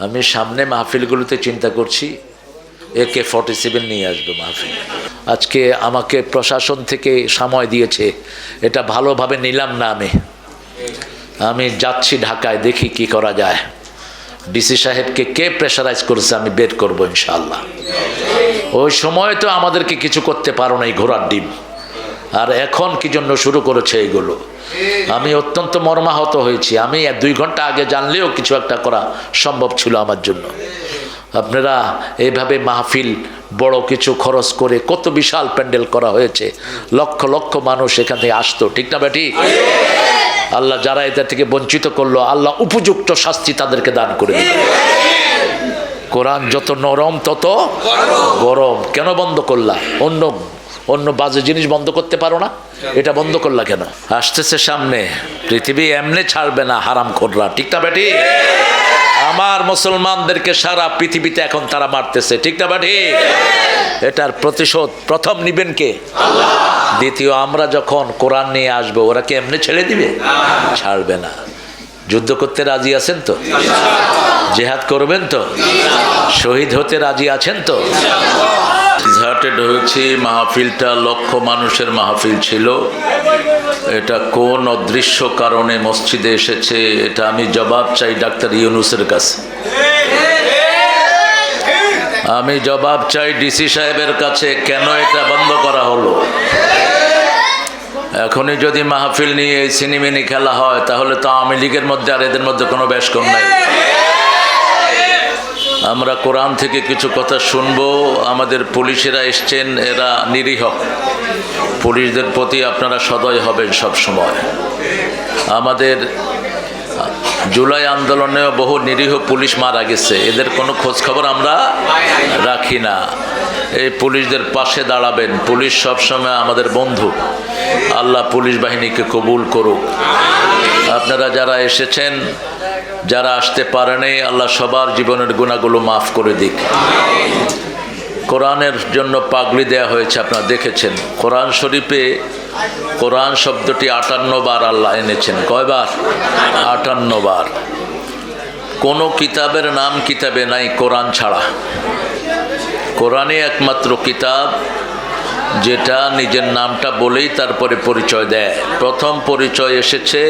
আমি সামনে মাহফিলগুলোতে চিন্তা করছি AK-47 নিয়ে আসবো মাহফিল। আজকে আমাকে প্রশাসন থেকে সময় দিয়েছে, এটা ভালোভাবে নিলাম না। আমি যাচ্ছি ঢাকায়, দেখি কি করা যায়। ডিসি সাহেবকে কে প্রেশারাইজ করেছে আমি বের করবো ইনশাআল্লাহ। ওই সময় তো আমাদেরকে কিছু করতে পারো না, এই ঘোড়ার ডিম। আর এখন কি জন্য শুরু করেছে এগুলো? আমি অত্যন্ত মর্মাহত হয়েছি। আমি 2 ঘন্টা আগে জানলেও কিছু একটা করা সম্ভব ছিল আমার জন্য। আপনারা এইভাবে মাহফিল বড় কিছু খরচ করে কত বিশাল প্যান্ডেল করা হয়েছে, লক্ষ লক্ষ মানুষ এখান থেকে আসতো, ঠিক না বেটি? আল্লাহ যারা এটা থেকে বঞ্চিত করলো, আল্লাহ উপযুক্ত শাস্তি তাদেরকে দান করে দিল। কোরআন যত নরম তত গরম। কেন বন্ধ করলা? অন্য বাজে জিনিস বন্ধ করতে পারো না, এটা বন্ধ করলা কেন? আসতেছে সামনে, পৃথিবী এমনি ছাড়বে না হারামখোররা, ঠিক না বেটি? আমার মুসলমানদেরকে সারা পৃথিবীতে এখন তারা মারতেছে, ঠিক না বেটি? এটার প্রতিশোধ প্রথম নিবেন কে? আল্লাহ। দ্বিতীয়, আমরা যখন কোরআন নিয়ে আসবো, ওরা কি এমনি ছেড়ে দিবে? ছাড়বে না। যুদ্ধ করতে রাজি আছেন তো? জিহাদ করবেন তো? শহীদ হতে রাজি আছেন তো? ঘাটে ঢুকেছি, মাহফিলটা লক্ষ মানুষের মাহফিল ছিল। এটা কোন অদৃশ্য কারণে মসজিদে এসেছে, এটা আমি জবাব চাই ডাক্তার ইউনূসের কাছে। আমি জবাব চাই ডিসি সাহেবের কাছে, কেন এটা বন্ধ করা হলো? এখনই যদি মাহফিল নিয়ে এই সিনেমিনি খেলা হয়, তাহলে তো আওয়ামী লীগের মধ্যে আর এদের মধ্যে কোনো বেশকম নাই। আমরা কোরআন থেকে কিছু কথা শুনবো। আমাদের পুলিশেরা এসছেন, এরা নিরীহ। পুলিশদের প্রতি আপনারা সদয় হবেন সব সময়। আমাদের জুলাই আন্দোলনেও বহু নিরীহ পুলিশ মারা গেছে, এদের কোনো খোঁজ খবর আমরা রাখি না। এই পুলিশদের পাশে দাঁড়াবেন। পুলিশ সবসময় আমাদের বন্ধু। আল্লাহ পুলিশ বাহিনীকে কবুল করুক। আপনারা যারা এসেছেন, যারা আসতে পারেনি, আল্লাহ সবার জীবনের গুনাহগুলো মাফ করে দিক। কোরআনের জন্য পাগড়ি দেয়া হয়েছে, আপনারা দেখেছেন। কোরআন শরীফে কোরআন শব্দটি 58 বার আল্লাহ এনেছেন। কয়বার? 58 বার। কোনো কিতাবের নাম কিতাবে নাই কোরআন ছাড়া। কোরআনই একমাত্র কিতাব যেটা নিজের নামটা বলেই তারপরে পরিচয় দেয়। প্রথম পরিচয় এসেছে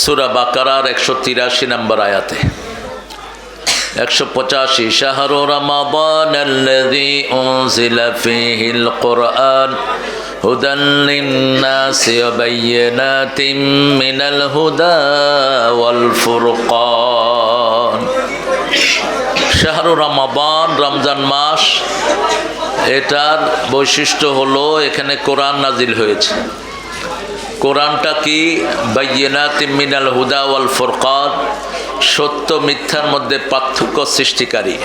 সূরা বাকারার 183 নম্বর আয়াতে। 185 শাহরু রমাদানাল্লাযী উনজিলা ফীহিল কুরআন হুদান লিন-নাসি ওয়া বায়্যিনাতিম মিনাল হুদা ওয়াল ফুরকান। শাহরু রমাদান, রমজান মাস, এটার বৈশিষ্ট্য হলো এখানে কোরআন নাজিল হয়েছে। কোরআনটা কি? বায়্যিনাতিম মিনাল হুদা ওয়াল ফুরকান, সত্য মিথ্যার মধ্যে পার্থক্য সৃষ্টিকারী।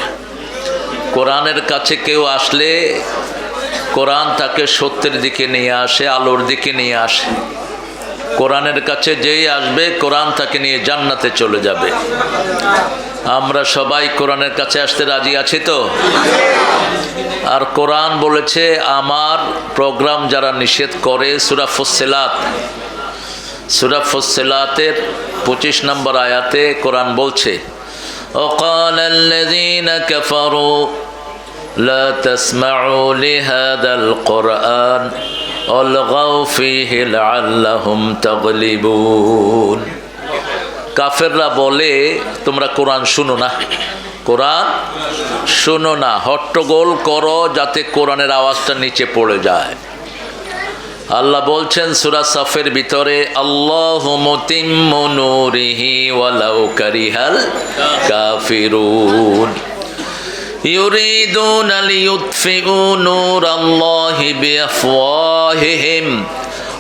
কোরআনের কাছে কেউ আসলে কোরআন তাকে সত্যের দিকে নিয়ে আসে, আলোর দিকে নিয়ে আসে। কোরআনের কাছে যেই আসবে, কোরআন তাকে নিয়ে জান্নাতে চলে যাবে। আমরা সবাই কোরআনের কাছে আসতে রাজি আছি তো? আর কোরআন বলেছে, আমার প্রোগ্রাম যারা নিষেধ করে, সূরা ফুসসিলাত, সূরা ফুসসিলাতের 25 নম্বর আয়াতে কোরআন বলছে, ওয়াকালাল্লাযীনা কাফারু লা তাসমাউ লিহাদাল কুরআন ওয়ালগাউ ফীহি লাআল্লাহুম তাগলিবুন। কাফেররা বলে, তোমরা কোরআন শুনো না, কোরআন শুনো না, হট্টগোল করো যাতে কোরআনের আওয়াজটা নিচে পড়ে যায়। আল্লাহ বলছেন সূরা সাফের ভিতরে, আল্লাহু মুতিম্মু নূরিহি ওয়ালাউ কারিহাল কাফিরুন ইউরিদুনা লিইউতফিউ নূরাল্লাহি বিআফওয়াহিহিম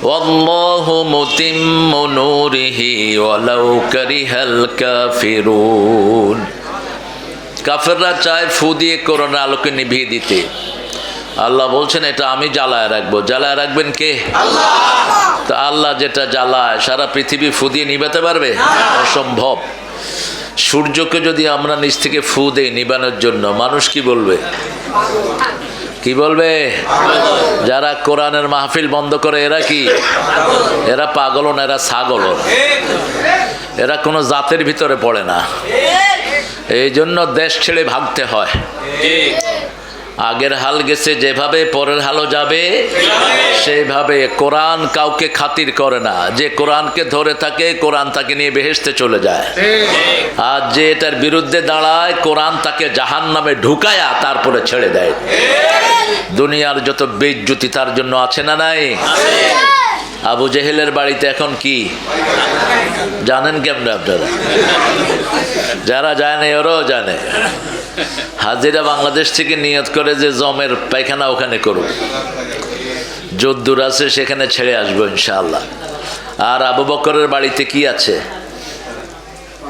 ওয়াল্লাহু মুতিম্মু নূরিহি ওয়ালাউ কারিহাল কাফিরুন। কাফেররা চায় ফু দিয়ে কোরআনের আলোকে নিভিয়ে দিতে। আল্লাহ বলছেন, এটা আমি জ্বালায় রাখবো। জ্বালায় রাখবেন কে? আল্লাহ। তা আল্লাহ যেটা জ্বালায়, সারা পৃথিবী ফু দিয়ে নিভাতে পারবে? অসম্ভব। সূর্যকে যদি আমরা নিচ থেকে ফু দেই নিবানোর জন্য, মানুষ কি বলবে? কি বলবে? যারা কোরআনের মাহফিল বন্ধ করে, এরা কি? এরা পাগল না, এরা ছাগল। এরা কোনো জাতের ভিতরে পড়ে না। এই জন্য দেশ ছেড়ে ভাগতে হয়। আগের হাল গেছে যেভাবে, পরের হালও যাবে সেইভাবে। কোরআন কাউকে খাতির করে না। যে কোরআনকে ধরে থাকে, কোরআন তাকে নিয়ে বেহেশতে চলে যায়। আর যে এটার বিরুদ্ধে দাঁড়ায়, কোরআন তাকে জাহান্নামে ঢুকায়া তারপরে ছেড়ে দেয়। দুনিয়ার যত বেইজ্জতি তার জন্য আছে না নাই? আবু জেহেলের বাড়িতে এখন কি জানেন কেমন আপনারা? যারা জানে ওরাও জানে। হাজিরা বাংলাদেশ থেকে নিয়ত করে যে জমের পায়খানা ওখানে করুক, যদ্দূর আছে সেখানে ছেড়ে আসবো ইনশাআল্লাহ। আর আবু বকরের বাড়িতে কি আছে?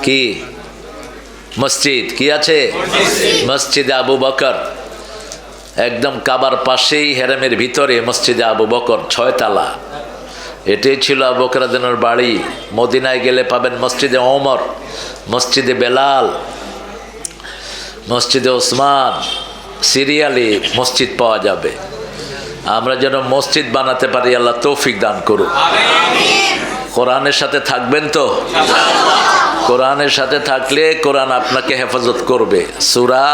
কি মসজিদ? কি আছে? মসজিদে আবু বকর, একদম কাবার পাশেই, হেরেমের ভিতরে মসজিদে আবু বকর, 6 তালা। এটাই ছিল আবু বকর রাদিয়াল্লাহু আনহুর বাড়ি। মদিনায় গেলে পাবেন মসজিদে ওমর, মসজিদে বেলাল, মসজিদে ওসমান, সিরিয়ালি মসজিদ পাওয়া যাবে। আমরা যেন মসজিদ বানাতে পারি, আল্লাহ তৌফিক দান করুন। কোরআনের সাথে থাকবেন তো? কোরআনের সাথে থাকলে কোরআন আপনাকে হেফাজত করবে। সূরা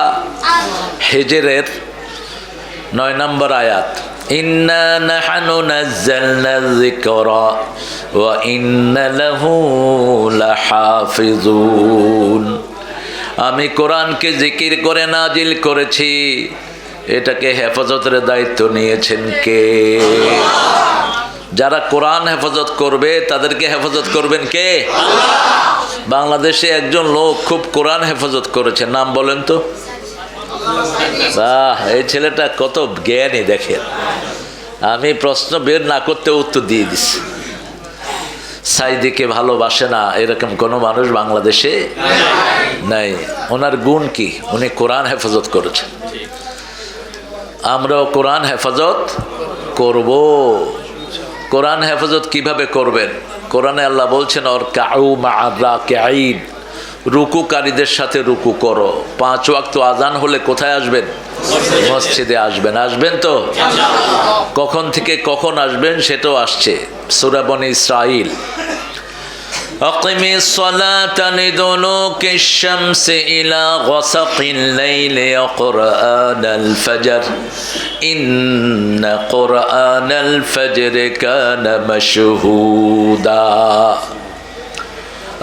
হিজরের 9 নম্বর আয়াত, ইন্না নাহনু নাযালনা যিকরা ওয়া ইন্না লাহু লাহাফিজুন। আমি কোরআনকে জিকির করে নাজিল করেছি, এটাকে হেফাজতের দায়িত্ব নিয়েছেন কে? যারা কোরআন হেফাজত করবে তাদেরকে হেফাজত করবেন কে? বাংলাদেশে একজন লোক খুব কোরআন হেফাজত করেছে, নাম বলেন তো? বাহ, এই ছেলেটা কত জ্ঞানী দেখেন। আমি প্রশ্ন বের না করতে উত্তর দিয়ে দিছি। সাইদিকে ভালোবাসে না এরকম কোনো মানুষ বাংলাদেশে নাই। ওনার গুণ কি? উনি কোরআন হেফাজত করেছেন। আমরাও কোরআন হেফাজত করব। কোরআন হেফাজত কিভাবে করবেন? কোরআনে আল্লাহ বলছেন, ওর কাউ মা'আর রাকিঈন, রুকুকারীদের সাথে রুকু করো। 5 ওয়াক্ত আজান হলে কোথায় আসবেন? মসজিদে আসবেন। আসবেন তো? কখন থেকে কখন আসবেন সেটাও আসছে সূরা বনী ইসরাঈল। আকিমিস সালাতা লিদুলুকিশ শামসি ইলা গাসাকিল লাইলি ওয়া কুরআনাল ফাজর ইন্না কুরআনাল ফাজরি কানা মাশহুদা।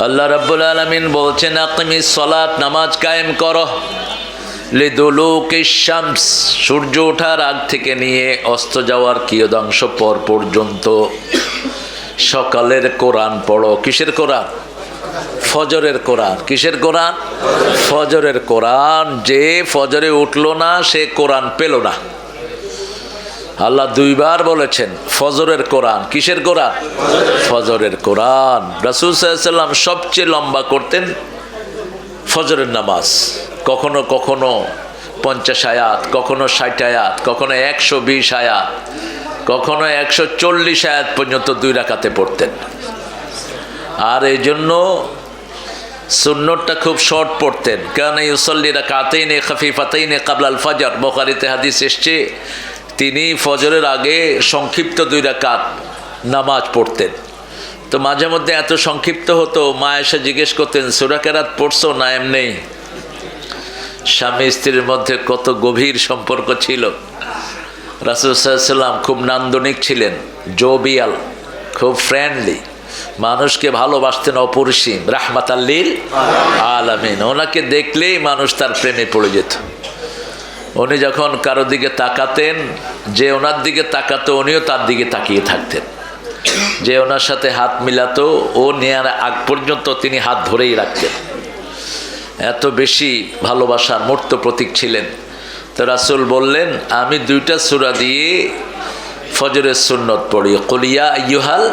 আল্লাহ রাব্বুল আলামিন বলছেন, আকিমিস সালাত, নামাজ কায়েম করো, লিদুলুকিশ শামস, সূর্য ওঠার আগ থেকে নিয়ে অস্ত যাওয়ার কিয়দাংশ পর পর্যন্ত সকালের কোরআন পড়ো। কিসের কোরআন? ফজরের কোরআন। কিসের কোরআন? ফজরের কোরআন। যে ফজরে উঠলো না সে কোরআন পেল না। আল্লাহ 2 বার বলেছেন ফজরের কোরআন। কিসের কোরআন? ফজরের কোরআন। রাসূল সাল্লাল্লাহু আলাইহি ওয়াসাল্লাম সবচেয়ে লম্বা করতেন ফজরের নামাজ। কখনো কখনো 50 আয়াত, কখনো 60 আয়াত, কখনো 120 আয়াত, কখনো 140 আয়াত পর্যন্ত 2 রাকাতে পড়তেন। আর এই জন্য সুন্নতটা খুব শর্ট পড়তেন। কানা ইউসাল্লি রাকাতাইনি খাফিফাতাইনি ক্বাবলা আল ফজর, বুখারীতে হাদিস এসেছে, তিনি ফজরের আগে সংক্ষিপ্ত 2 রাকাত নামাজ পড়তেন। তো মাঝে মধ্যে এত সংক্ষিপ্ত হতো, মা এসে জিজ্ঞেস করতেন, সূরা কেরাত পড়ছো না এমনি? স্বামী স্ত্রীর মধ্যে কত গভীর সম্পর্ক ছিল। রাসূল সাল্লাল্লাহু আলাইহি ওয়াসাল্লাম খুব নান্দনিক ছিলেন, জোবিয়াল, খুব ফ্রেন্ডলি, মানুষকে ভালোবাসতেন অপরিসীম, রাহমাতাল লিল আলামিন। ওনাকে দেখলেই মানুষ তার প্রেমে পড়ে যেত। উনি যখন কারো দিকে তাকাতেন, যে ওনার দিকে তাকাতো উনিও তার দিকে তাকিয়ে থাকতেন। যে ওনার সাথে হাত মিলাতো, ও নেয়ার আগ পর্যন্ত তিনি হাত ধরেই রাখতেন। এত বেশি ভালোবাসার মূর্ত প্রতীক ছিলেন। তো রাসূল বললেন, আমি 2টা সূরা দিয়ে ফজরের সুন্নত পড়ি, কুল ইয়া আইয়ুহাল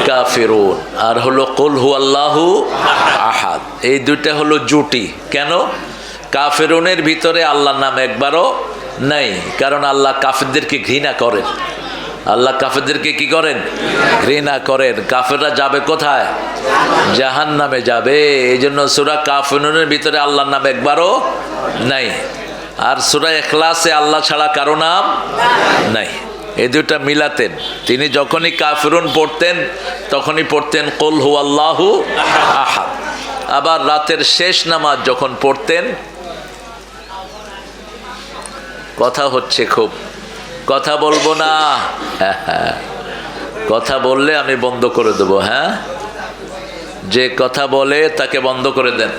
কাফিরুন, আর হলো কুল হুয়াল্লাহু আহাদ। এই 2টা হলো জুটি। কেন? কাফিরুনের ভিতরে আল্লাহর নাম একবারও নাই, কারণ আল্লাহ কাফিরদেরকে ঘৃণা করেন। আল্লাহ কাফেরদেরকে কি করেন? ঘৃণা করেন। কাফেররা যাবে কোথায়? জাহান্নামে যাবে। এই জন্য সূরা কাফিরুনের ভিতরে আল্লাহর নাম একবারও নাই। আর সূরা ইখলাসে আল্লাহ ছাড়া কারো নাম নাই। এই 2টা মিলাতেন। তিনি যখনই কাফিরুন পড়তেন তখনই পড়তেন কুল হুয়াল্লাহু আহাদ। আবার রাতের শেষ নামাজ যখন পড়তেন, কথা হচ্ছে খুব, কথা বলবো না, কথা বললে আমি বন্ধ করে দেবো। হ্যাঁ, যে কথা বলে তাকে বন্ধ করে দেন।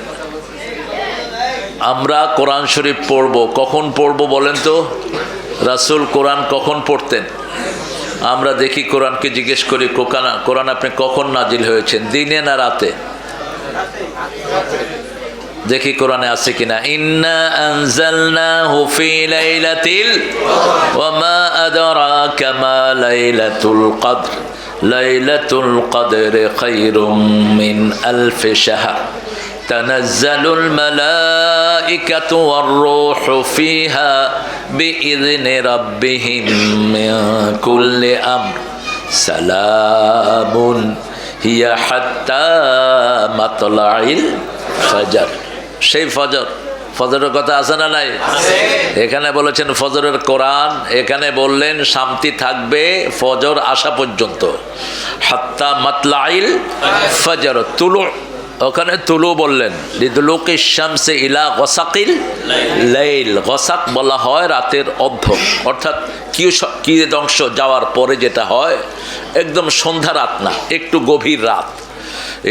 আমরা কোরআন শরীফ পড়বো, কখন পড়বো বলেন তো? রাসূল কোরআন কখন পড়তেন? আমরা দেখি, কোরআনকে জিজ্ঞেস করি, কোরআন আপনি কখন নাজিল হয়েছেন, দিনে না রাতে? দেখি কোরআনে আছে কিনা। ইন্না আনজালনাহু ফি লাইলাতিল ওয়া মা আদরাকা মা লাইলাতুল কদর লাইলাতুল কদরি খায়রুম মিন আলফি শাহর তানাজ্জালুল মালাইকাতু ওয়ার রূহু ফিহা বিইذনি রাব্বিহিম মিন কুল্লি আমর সালামুন হিয়া হাত্তা মাতলাইল ফাজর। সেই ফজর, ফজরের কথা আছে না নাই? এখানে বলেছেন ফজরের কোরআন, এখানে বললেন শান্তি থাকবে ফজর আসা পর্যন্ত। হাত্তা মাতলাইল ফজর, তুলু, ওখানে তুলু বললেন, লিদুলুকিশ শামসি ইলা গসাকিল লাইল। গসাক বলা হয় রাতের অর্ধ, অর্থাৎ কি অংশ যাওয়ার পরে যেটা হয়, একদম সন্ধ্যা রাত না, একটু গভীর রাত,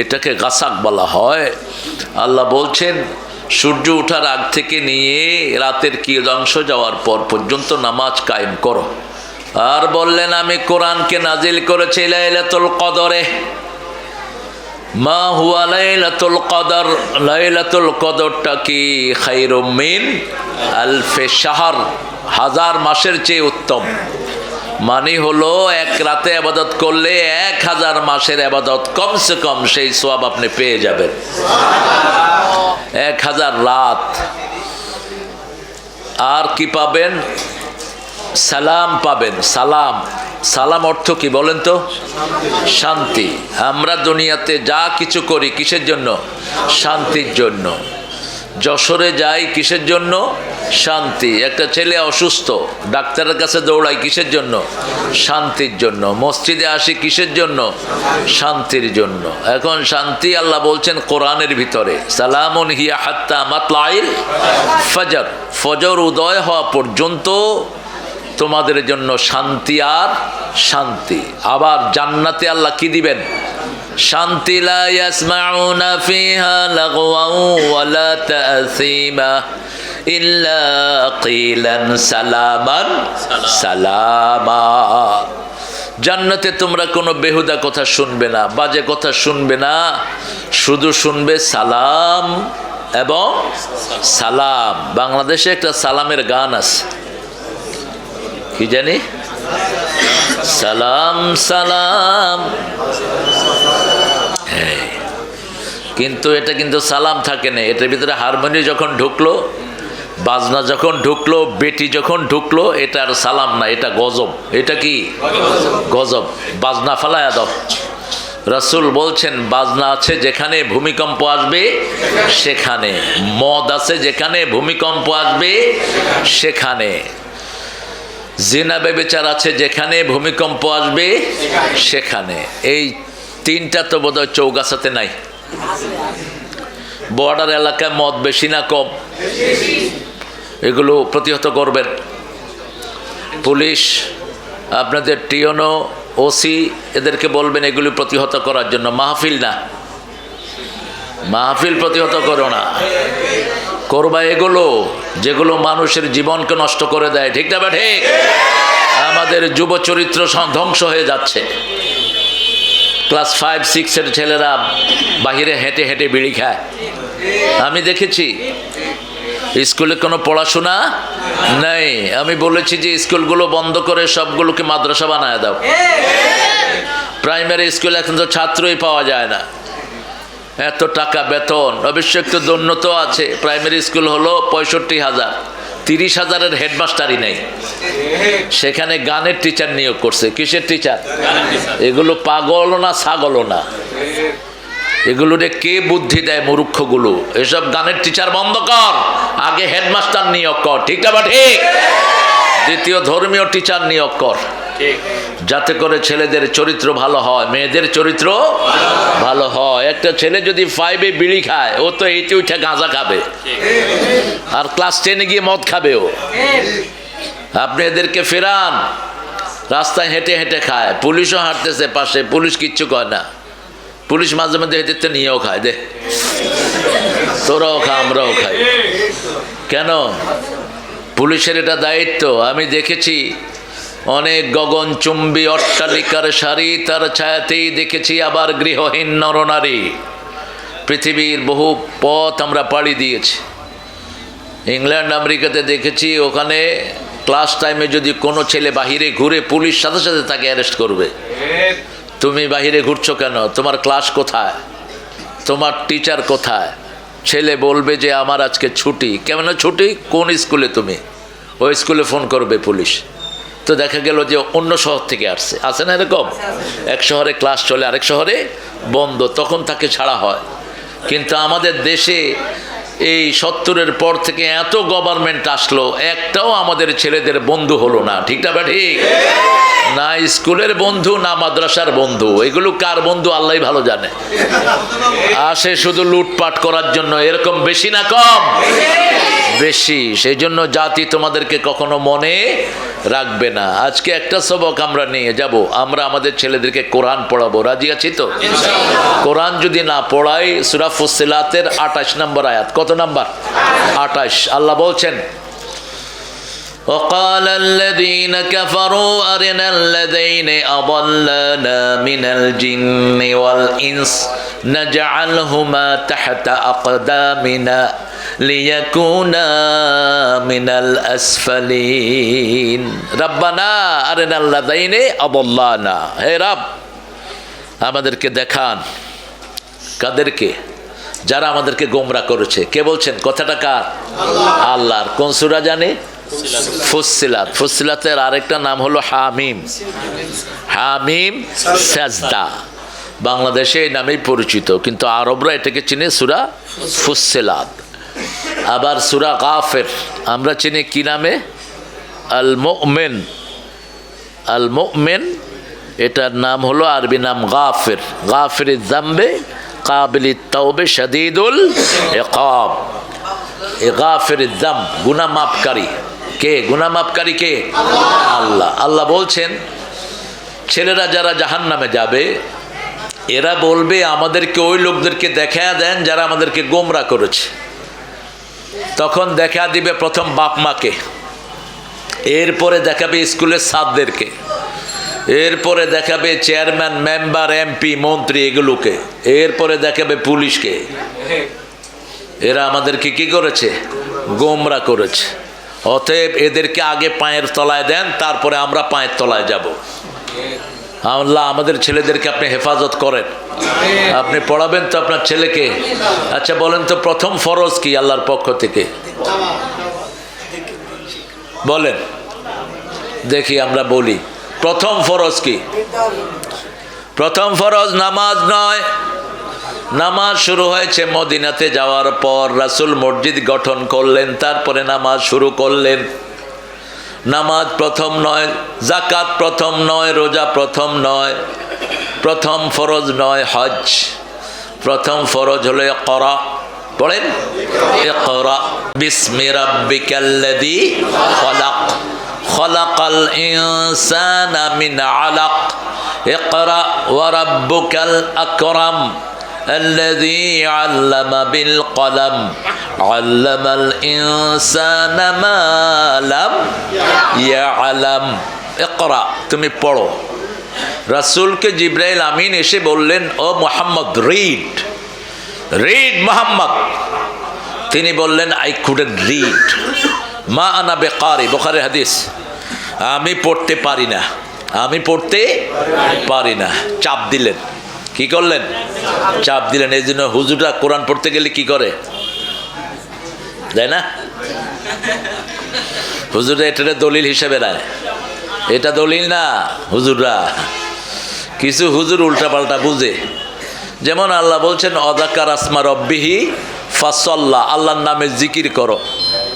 এটাকে গাসাক বলা হয়। আল্লাহ বলছেন সূর্য ওঠার আগ থেকে নিয়ে রাতের কি অংশ যাওয়ার পর পর্যন্ত নামাজ কায়েম করো। আর বললেন আমি কোরআনকে নাজিল করেছি লাইলাতুল কদরে। মা হুয়া লাইলাতুল কদর, লাইলাতুল কদরটা কি? খায়রুম মিন আলফি শাহর, হাজার মাসের চেয়ে উত্তম। মানে হলো এক রাতে ইবাদত করলে 1000 মাসের ইবাদত কমসে কম সেই সওয়াব আপনি পেয়ে যাবেন। 1000 রাত। আর কি পাবেন? সালাম পাবেন। সালাম, সালাম অর্থ কি বলেন তো? শান্তি। আমরা দুনিয়াতে যা কিছু করি কিসের জন্য? শান্তির জন্য। যশোরে যাই কিসের জন্য? শান্তি। একটা ছেলে অসুস্থ, ডাক্তারের কাছে দৌড়াই কিসের জন্য? শান্তির জন্য। মসজিদে আসি কিসের জন্য? শান্তির জন্য। এখন শান্তি আল্লাহ বলছেন কোরআনের ভিতরে, সালামুন হিয়া হাত্তা মাতলাইল ফজর, ফজর উদয় হওয়া পর্যন্ত তোমাদের জন্য শান্তি আর শান্তি। আবার জান্নাতে আল্লাহ কি দিবেন? শান্তি। লা ইয়াসমাউনা ফিহা লাগওয়ান ওয়ালা তাসীমা ইল্লা কিলান সালামান সালামা। জান্নাতে তোমরা কোনো বেহুদা কথা শুনবে না, বাজে কথা শুনবে না, শুধু শুনবে সালাম এবং সালাম। বাংলাদেশে একটা সালামের গান আছে, কি জানি, সালাম সালাম, কিন্তু এটা কিন্তু সালাম থাকে না। এটার ভিতরে হারমোনি যখন ঢুকলো, বাজনা যখন ঢুকলো, বেটি যখন ঢুকলো, এটা আর সালাম না, এটা গজব। এটা কি? গজব। বাজনা ফালায়া দাও। রাসূল বলছেন বাজনা আছে যেখানে ভূমিকম্প আসবে সেখানে, মদ আছে যেখানে ভূমিকম্প আসবে সেখানে, জিনা ব্যভিচার আছে যেখানে ভূমিকম্প আসবে সেখানে। এই তিনটা তো বোধহয় চৌগাছাতে নাই। বর্ডার এলাকায় মদ বেশি না কম? এগুলো প্রতিহত করবেন। পুলিশ, আপনাদের টিওনো, ওসি, এদেরকে বলবেন এগুলি প্রতিহত করার জন্য। মাহফিল না, মাহফিল প্রতিহত করো না, করবা এগুলো যেগুলো মানুষের জীবনকে নষ্ট করে দেয়। ঠিক না? ঠিক। আমাদের যুব চরিত্র ধ্বংস হয়ে যাচ্ছে। ক্লাস 5-6 ছেলেরা বাহিরে হেঁটে হেঁটে বিড়ি খায়, আমি দেখেছি। স্কুলে কোনো পড়াশোনা নেই। আমি বলেছি যে স্কুলগুলো বন্ধ করে সবগুলোকে মাদ্রাসা বানায় দাও। প্রাইমারি স্কুলে এখন তো ছাত্রই পাওয়া যায় না, এত টাকা বেতন। অবশ্য একটু দোন্নত আছে, প্রাইমারি স্কুল হলো 65,000, 30,000-এর হেডমাস্টারই নেই। সেখানে গানের টিচার নিয়োগ করছে। কিসের টিচার? এগুলো পাগল না ছাগল না? এগুলোরে কে বুদ্ধি দেয়? মূর্খগুলো। এসব গানের টিচার বন্ধ কর, আগে হেডমাস্টার নিয়োগ কর। ঠিক না? ঠিক। দ্বিতীয় ধর্মীয় টিচার নিয়োগ কর। যাতে করে ছেলেদের চরিত্র ভালো হয়, মেয়েদের চরিত্র ভালো হয়। একটা ছেলে যদি 5-এ বিড়ি খায়, ও তো 8-এ উঠে গাঁজা খাবে, আর ক্লাস 10-এ গিয়ে মদ খাবে ও। আপনি এদেরকে ফেরান, রাস্তায় হেঁটে হেঁটে খায়, পুলিশও হাঁটতেছে পাশে, পুলিশ কিচ্ছু কয় না। পুলিশ মাঝে মধ্যে হেঁটে নিয়েও খায়, দে তোরাও খা আমরাও খাই। কেন? পুলিশের এটা দায়িত্ব। আমি দেখেছি অনেক গগনচুম্বী অট্টালিকার সারি, তার ছায়াতেই দেখেছি আবার গৃহহীন নরনারী। পৃথিবীর বহু পথ আমরা পাড়ি দিয়েছি। ইংল্যান্ড আমেরিকাতে দেখেছি, ওখানে ক্লাস টাইমে যদি কোনো ছেলে বাহিরে ঘুরে, পুলিশ সাথে সাথে তাকে অ্যারেস্ট করবে। তুমি বাহিরে ঘুরছো কেন? তোমার ক্লাস কোথায়? তোমার টিচার কোথায়? ছেলে বলবে যে আমার আজকে ছুটি। কেমন ছুটি? কোন স্কুলে তুমি? ওই স্কুলে ফোন করবে পুলিশ। তো দেখা গেল যে অন্য শহর থেকে আসে না এরকম? এক শহরে ক্লাস চলে, আরেক শহরে বন্ধ, তখন তাকে ছাড়া হয়। কিন্তু আমাদের দেশে এই 70-এর পর থেকে এত গভর্নমেন্ট আসলো, একটাও আমাদের ছেলেদের বন্ধু হলো না। ঠিকটা বা ঠিক না? স্কুলের বন্ধু না মাদ্রাসার বন্ধু, এগুলো কার বন্ধু আল্লাহই ভালো জানে। আসে শুধু লুটপাট করার জন্য। এরকম বেশি না কম? বেশি। সেই জন্য জাতি তোমাদেরকে কখনো মনে রাখবে না। আজকে একটা সবক আমরা নিয়ে যাব, আমরা আমাদের ছেলেদেরকে কোরআন পড়াবো। রাজি আছি তো? কোরআন যদি না পড়াই, সূরা ফুসসিলাতের 28 নম্বর আয়াত। কত নাম্বার? 28। আল্লাহ বলছেন, وقال الذين كفروا أرنا الذين أضلنا من الجن والإنس نجعلهما تحت أقدامنا ليكونا من الأسفلين ربنا أرنا الذين أضلنا। হে রব, আমাদেরকে দেখান। কাদেরকে? যারা আমাদেরকে গোমরাহ করেছে। কে বলছেন? কথাটা কার? আল্লাহর। কোন সূরা জানে? ফুসসিলাত। ফুসসিলাতের আরেকটা নাম হলো হামিম। হামিম সাজদা। বাংলাদেশে এই নামেই পরিচিত, কিন্তু আরবরা এটাকে চিনে সূরা ফুসসিলাত। আবার সূরা গাফির আমরা চিনি কি নামে? আল মুমিন। আল মুমিন এটার নাম হলো আরবি নাম গাফির। গাফিরিজ যামবে কাবিলিত তাওবে শাদীদুল ইকাব। গাফিরিজ যাম, গুনাহ মাফকারী। কে গুনাহ মাফকারী? কে? আল্লাহ। আল্লাহ বলছেন, ছেলেরা যারা জাহান্নামে যাবে, এরা বলবে আমাদেরকে ওই লোকদেরকে দেখা দেন যারা আমাদেরকে গোমরাহ করেছে। তখন দেখা দিবে প্রথম বাপ মাকে, এরপরে দেখাবে স্কুলের ছাত্রদেরকে, এরপরে দেখাবে চেয়ারম্যান, মেম্বার, এমপি, মন্ত্রী, এগুলোকে, এরপরে দেখাবে পুলিশকে। এরা আমাদেরকে কি করেছে? গোমরাহ করেছে। অতএব এদেরকে আগে পায়ের তলায় দেন, তারপরে আমরা পায়ের তলায় যাব। আল্লাহ আমাদের ছেলেদেরকে আপনি হেফাজত করেন। আপনি পড়াবেন তো আপনার ছেলেকে? আচ্ছা বলেন তো, প্রথম ফরজ কি আল্লাহর পক্ষ থেকে? বলেন দেখি, আমরা বলি প্রথম ফরজ কি? প্রথম ফরজ নামাজ নয়। নামাজ শুরু হয়েছে মদিনাতে যাওয়ার পর। রাসূল মসজিদ গঠন করলেন, তারপরে নামাজ শুরু করলেন। নামাজ প্রথম নয়, যাকাত প্রথম নয়, রোজা প্রথম নয়, প্রথম ফরজ নয় হজ। প্রথম ফরজ হলো ইকরা। পড়েন, ইকরা বিসমি রাব্বিকাল্লাযী খালাক খালাকাল ইনসানা মিন আলাক ইকরা ওয়া রাব্বুকাল আকরাম الذي علم بالقلم علم الإنسان ما لم يعلم اقرأ। তুমি পড়ো। রাসূলকে জিবরাইল আমিন এসে বললেন, ও মুহাম্মদ, রিড রিড মুহাম্মদ। তিনি বললেন, আই কুডন্ট রিড, মা আনা বেকারি। বুখারী হাদিস। আমি পড়তে পারি না, আমি পড়তে পারি না। চাপ দিলেন। কি করলেন? চাপ দিলেন। এই জন্য হুজুররা কোরআন পড়তে গেলে কি করে, তাই না? হুজুররা এটা দলিল হিসেবে নেয়। এটা দলিল না। হুজুররা কিছু হুজুর উল্টাপাল্টা বুঝে। যেমন আল্লাহ বলছেন, অযাকার আসমা রব্বিহি ফাসাল্লা, আল্লাহর নামে জিকির করো।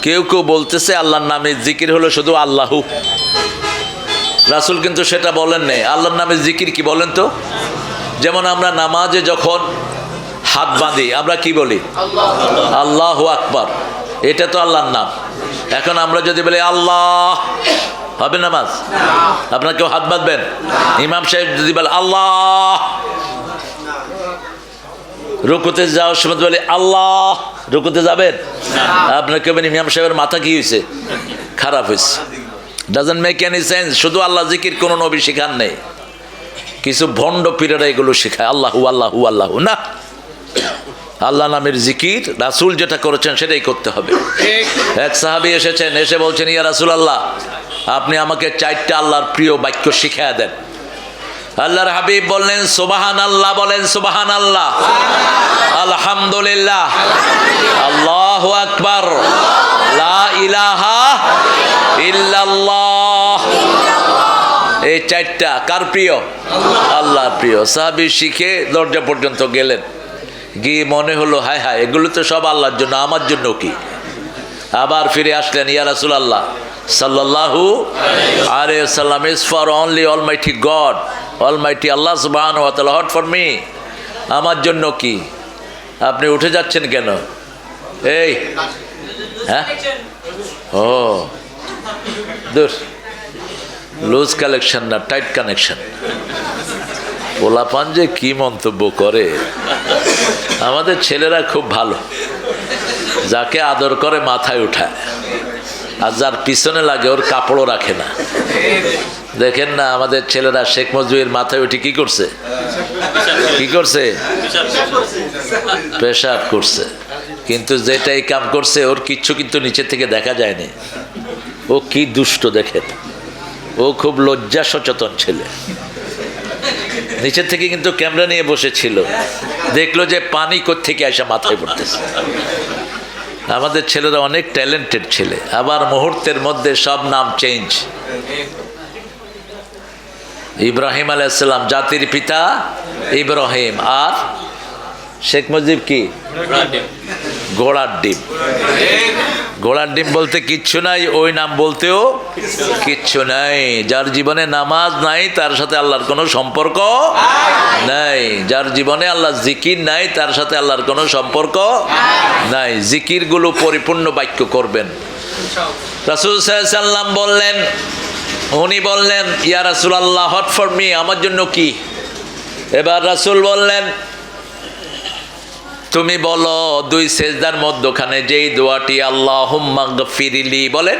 কেউ কেউ বলতেছে আল্লাহর নামে জিকির হলো শুধু আল্লাহু। রাসূল কিন্তু সেটা বলেন নাই। আল্লাহর নামের জিকির কি বলেন তো? যেমন আমরা নামাজে যখন হাত বাঁধি আমরা কি বলি? আল্লাহু আকবার, এটা তো আল্লাহর নাম। এখন আমরা যদি বলি আল্লাহ, হবে নামাজ? আপনার কেউ হাত বাঁধবেন? ইমাম সাহেব যদি বলে আল্লাহ, রুকুতে যাওয়ার সময় বলে আল্লাহ, রুকুতে যাবেন? আপনার কেউ ইমাম সাহেবের মাথা কি হয়েছে? খারাপ হয়েছে। Doesn't make any sense. শুধু আল্লাহ জিকির কোনো নবী শিখান নেই, কিছু ভণ্ড পীরেরা এগুলো শেখায়, আল্লাহু আল্লাহু আল্লাহু। না, আল্লাহ নামের জিকির রাসূল যেটা করেছেন সেটাই করতে হবে। এক সাহাবী এসেছেন, এসে বলছেন, ইয়া রাসূলুল্লাহ, আপনি আমাকে 4টা আল্লাহর প্রিয় বাক্য শিখিয়ে দেন। আল্লাহর হাবিব বললেন, সুবহানাল্লাহ বলেন, সুবহানাল্লাহ, আলহামদুলিল্লাহ, আল্লাহু আকবার, লা ইলাহা ইল্লাল্লাহ। এই 4টা কার প্রিয়? আল্লাহর প্রিয়। সাহাবী শিখে দরজা পর্যন্ত গেলেন, গিয়ে মনে হলো হায় হায়, এগুলো তো সব আল্লাহর জন্য, আমার জন্য কি? আবার ফিরে আসলেন, ইয়া রাসূলুল্লাহ সাল্লাল্লাহু আলাইহি ওয়াসাল্লাম, is for only almighty God, almighty Allah সুবহানাহু ওয়া তাআলা, হট ফর মি। আমার জন্য কি? আপনি উঠে যাচ্ছেন কেন? এই হ্যাঁ, ও দূর, লুজ কালেকশন না, টাইট কানেকশন। পোলাপান যে কি মন্তব্য করে। আমাদের ছেলেরা খুব ভালো, যাকে আদর করে মাথায় উঠায়, আর যার পিছনে লাগে ওর কাপড়ও রাখে না। দেখেন না আমাদের ছেলেরা শেখ মুজিবের মাথায় উঠে কি করছে? কি করছে? পেশাব করছে। কিন্তু যেটাই কাম করছে ওর কিচ্ছু কিন্তু নিচে থেকে দেখা যায়নি। ও কি দুষ্ট দেখেন, ও খুব লজ্জা সচেতন ছেলে। নিচের থেকে কিন্তু ক্যামেরা নিয়ে বসেছিল, দেখলো যে পানি কোত্থেকে আসা মাথায় পড়তেছে। আমাদের ছেলেরা অনেক ট্যালেন্টেড ছেলে, আবার মুহূর্তের মধ্যে সব নাম চেঞ্জ। ইব্রাহিম আলাইহিস সালাম জাতির পিতা ইব্রাহিম, আর শেখ মুজিব কি? ঘোড়ার ডিম। ঘোড়ার ডিম বলতে কিচ্ছু নাই, ওই নাম বলতেও কিচ্ছু নাই। যার জীবনে নামাজ নাই তার সাথে আল্লাহর কোনো সম্পর্ক নাই। যার জীবনে আল্লাহ জিকির নাই তার সাথে আল্লাহর কোনো সম্পর্ক নাই। জিকিরগুলো পরিপূর্ণ বাক্য করবেন। রাসূল সাল্লাল্লাহু আলাইহি ওয়াসাল্লাম বললেন, উনি বললেন, ইয়া রাসূলুল্লাহ, হট ফর মি, আমার জন্য কি? এবার রাসূল বললেন, তুমি বলো 2 সেজদার মধ্যখানে যেই দোয়াটি, আল্লাহুম্মা গফিরলি, বলেন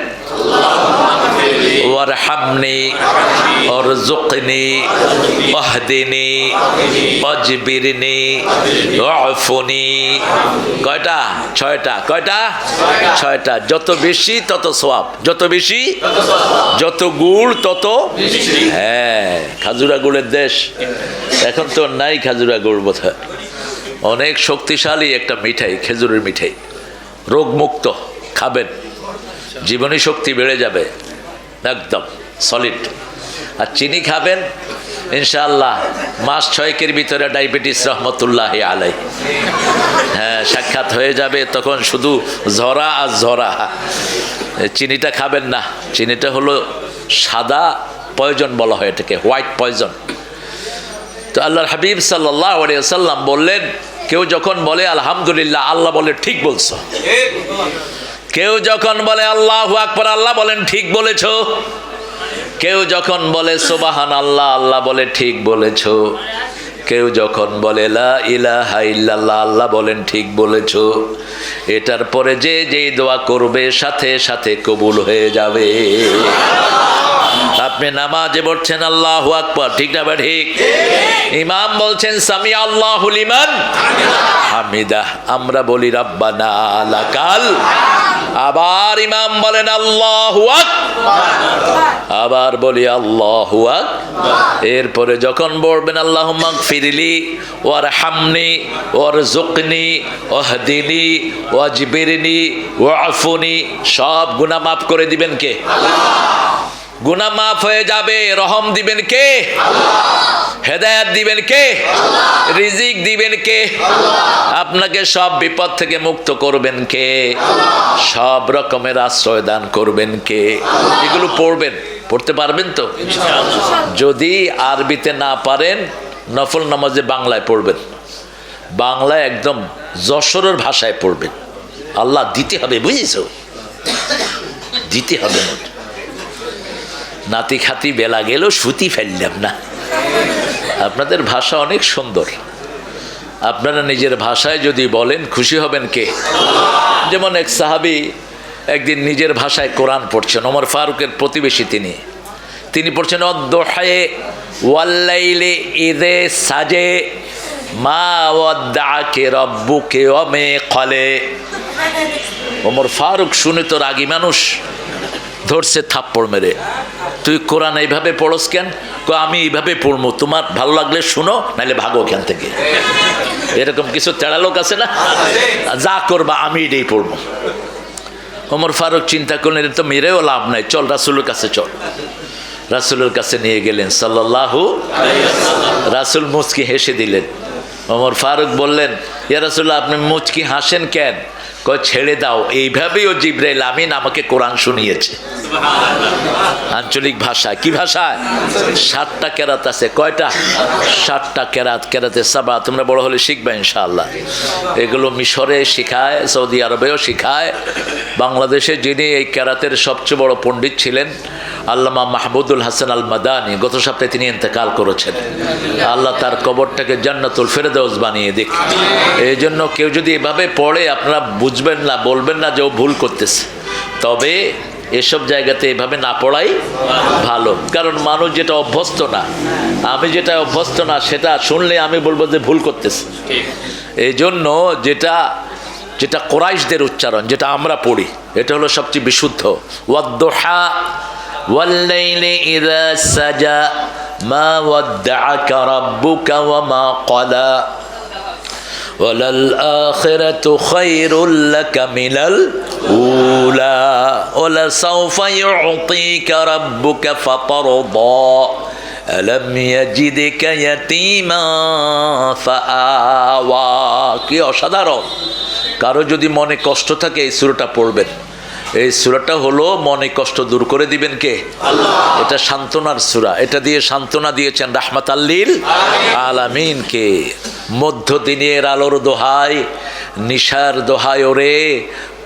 ওয়ারহামনি ওয়ারযুকনি ওয়াহদিনি ওয়াজবিরনি ওয়াফুনি। কয়টা? 6টা। কয়টা? 6টা। যত বেশি তত সওয়াব, যত বেশি যত গুড় তত। হ্যাঁ, খাজুরা গুড়ের দেশ। এখন তো নাই খাজুরা গুড়, বোধহয়। অনেক শক্তিশালী একটা মিঠাই, খেজুরের মিঠাই, রোগমুক্ত। খাবেন, জীবনী শক্তি বেড়ে যাবে, একদম সলিড। আর চিনি খাবেন, ইনশাআল্লাহ মাস 6 ভিতরে ডায়াবেটিস রহমতুল্লাহি আলাই, হ্যাঁ, সাক্ষাৎ হয়ে যাবে। তখন শুধু ঝরা আর ঝরা। চিনিটা খাবেন না, চিনিটা হলো সাদা পয়জন বলা হয় এটাকে, হোয়াইট পয়জন। তো আল্লাহর হাবিব সাল্লাল্লাহু আলাইহি ওয়াসাল্লাম বললেন, কেউ যখন বলে আলহামদুলিল্লাহ, আল্লাহ বলে ঠিক বলছো। কেউ যখন বলে আল্লাহু আকবার, আল্লাহ বলেন ঠিক বলেছো। কেউ যখন বলে সুবহানাল্লাহ, আল্লাহ বলে ঠিক বলেছো। কেউ যখন বলে লা ইলাহা ইল্লাল্লাহ, আল্লাহ বলেন ঠিক বলেছো। এটার পরে যে যেই দোয়া করবে সাথে সাথে কবুল হয়ে যাবে। আপনি নামাজে পড়ছেন আল্লাহু আকবার, ঠিক না? ঠিক। ইমাম বলছেন সামি আল্লাহু লিমান হামিদা, আমরা বলি রাব্বানা লাকাল। আবার ইমাম বলেন আল্লাহু আকবার, আবার বলি আল্লাহু আকবার। এরপরে যখন বলবেন আল্লাহুম্মা গফিরলি ওয়ারহামনি ওয়ারযুকনি ওয়াহদিনি ওয়াজবিরনি ওয়াফুনি, সব গুনাহ মাফ করে দিবেন কে? গুনাহ মাফ হয়ে যাবে। রহম দিবেন কে? হেদায়েত দিবেন কে? রিজিক দিবেন কে? আপনাকে সব বিপদ থেকে মুক্ত করবেন কে? সব রকমের আশ্রয় দান করবেন কে? এগুলো পড়বেন। পড়তে পারবেন তো? যদি আরবিতে না পারেন নফল নামাজে বাংলায় পড়বেন, বাংলায় একদম যশোরের ভাষায় পড়বেন। আল্লাহ দিতে হবে, বুঝেছো? দিতে হবে। নাতি খাতি বেলা গেল, সুতি ফেললাম না। আপনাদের ভাষা অনেক সুন্দর, আপনারা নিজের ভাষায় যদি বলেন খুশি হবেন কে? যেমন এক সাহাবী একদিন নিজের ভাষায় কোরআন পড়ছেন, ওমর ফারুকের প্রতিবেশী তিনি পড়ছেন অদ্দোহায়ে ওয়াল্লাইলি ইযে সাজে মা ওয়াদ্দাকে রব্বুকে ওমে কলে। ওমর ফারুক শুনে তো রাগী মানুষ, ধরছে থাপ্পড় মেরে, তুই কোরআন এইভাবে পড়স কেন? আমি এইভাবে পড়বো, তোমার ভালো লাগলে শুনো, নাহলে ভাগো এখান থেকে। এরকম কিছু তেড়া লোক আছে না, যা করবা আমি এটাই পড়বো। ওমর ফারুক চিন্তা করলেন এটা তো মেরেও লাভ নাই, চল রাসূলের কাছে চল। রাসূলের কাছে নিয়ে গেলেন সাল্লাল্লাহু। রাসূল মুচকি হেসে দিলেন। ওমর ফারুক বললেন, ইয়া রাসূলুল্লাহ, আপনি মুচকি হাসেন কেন? কয় ছেড়ে দাও, এইভাবেই ও জিবরাইল আমিন আমাকে কোরআন শুনিয়েছে। আঞ্চলিক ভাষা, কি ভাষায়? 7টা কেরাত আছে। কয়টা? 7টা কেরাত। কেরাতে সাবা তোমরা বড় হলে শিখবে ইনশাআল্লাহ। এগুলো মিশরে শিখায়, সৌদি আরবেও শিখায়। বাংলাদেশে যিনি এই কেরাতের সবচেয়ে বড় পণ্ডিত ছিলেন আল্লামা মাহমুদুল হাসান আল মাদানী, গত সপ্তাহে তিনি ইন্তেকাল করেছেন। আল্লাহ তার কবরটাকে জান্নাতুল ফেরদৌস বানিয়ে দিক। এই জন্য কেউ যদি এভাবে পড়ে আপনারা বুঝবেন না, বলবেন না যে ও ভুল করতেছে। তবে এসব জায়গাতে এভাবে না পড়াই ভালো, কারণ মানুষ যেটা অভ্যস্ত না, আমি যেটা অভ্যস্ত না সেটা শুনলে আমি বলবো যে ভুল করতেছে। এই জন্য যেটা কোরাইশদের উচ্চারণ, যেটা আমরা পড়ি, এটা হলো সবচেয়ে বিশুদ্ধ। ওয়াদ্দুহা ওয়াল্লাইলি ইযা সাজা মা ওয়াদ্দাআকা রাব্বুকা ওয়া মা ক্বালা ওয়ালাল আখিরাতু খায়রুল লাকা মিনাল উলা ওয়ালা সাওফা ইউতিকা রাব্বুকা ফাতারদা আলাম ইয়াজিদকা ইয়াতীমা ফাআওয়া। কি অসাধারণ! কারো যদি মনে কষ্ট থাকে এই সূরাটা পড়বেন। এই সূরাটা হলো মনে কষ্ট দূর করে দিবেন কে? আল্লাহ। এটা সান্ত্বনার সূরা, এটা দিয়ে সান্ত্বনা দিয়েছেন রাহমাতাল লিল আলামিনকে। মধ্যদিনের আলোর দোহাই, নিশার দোহাই ওরে,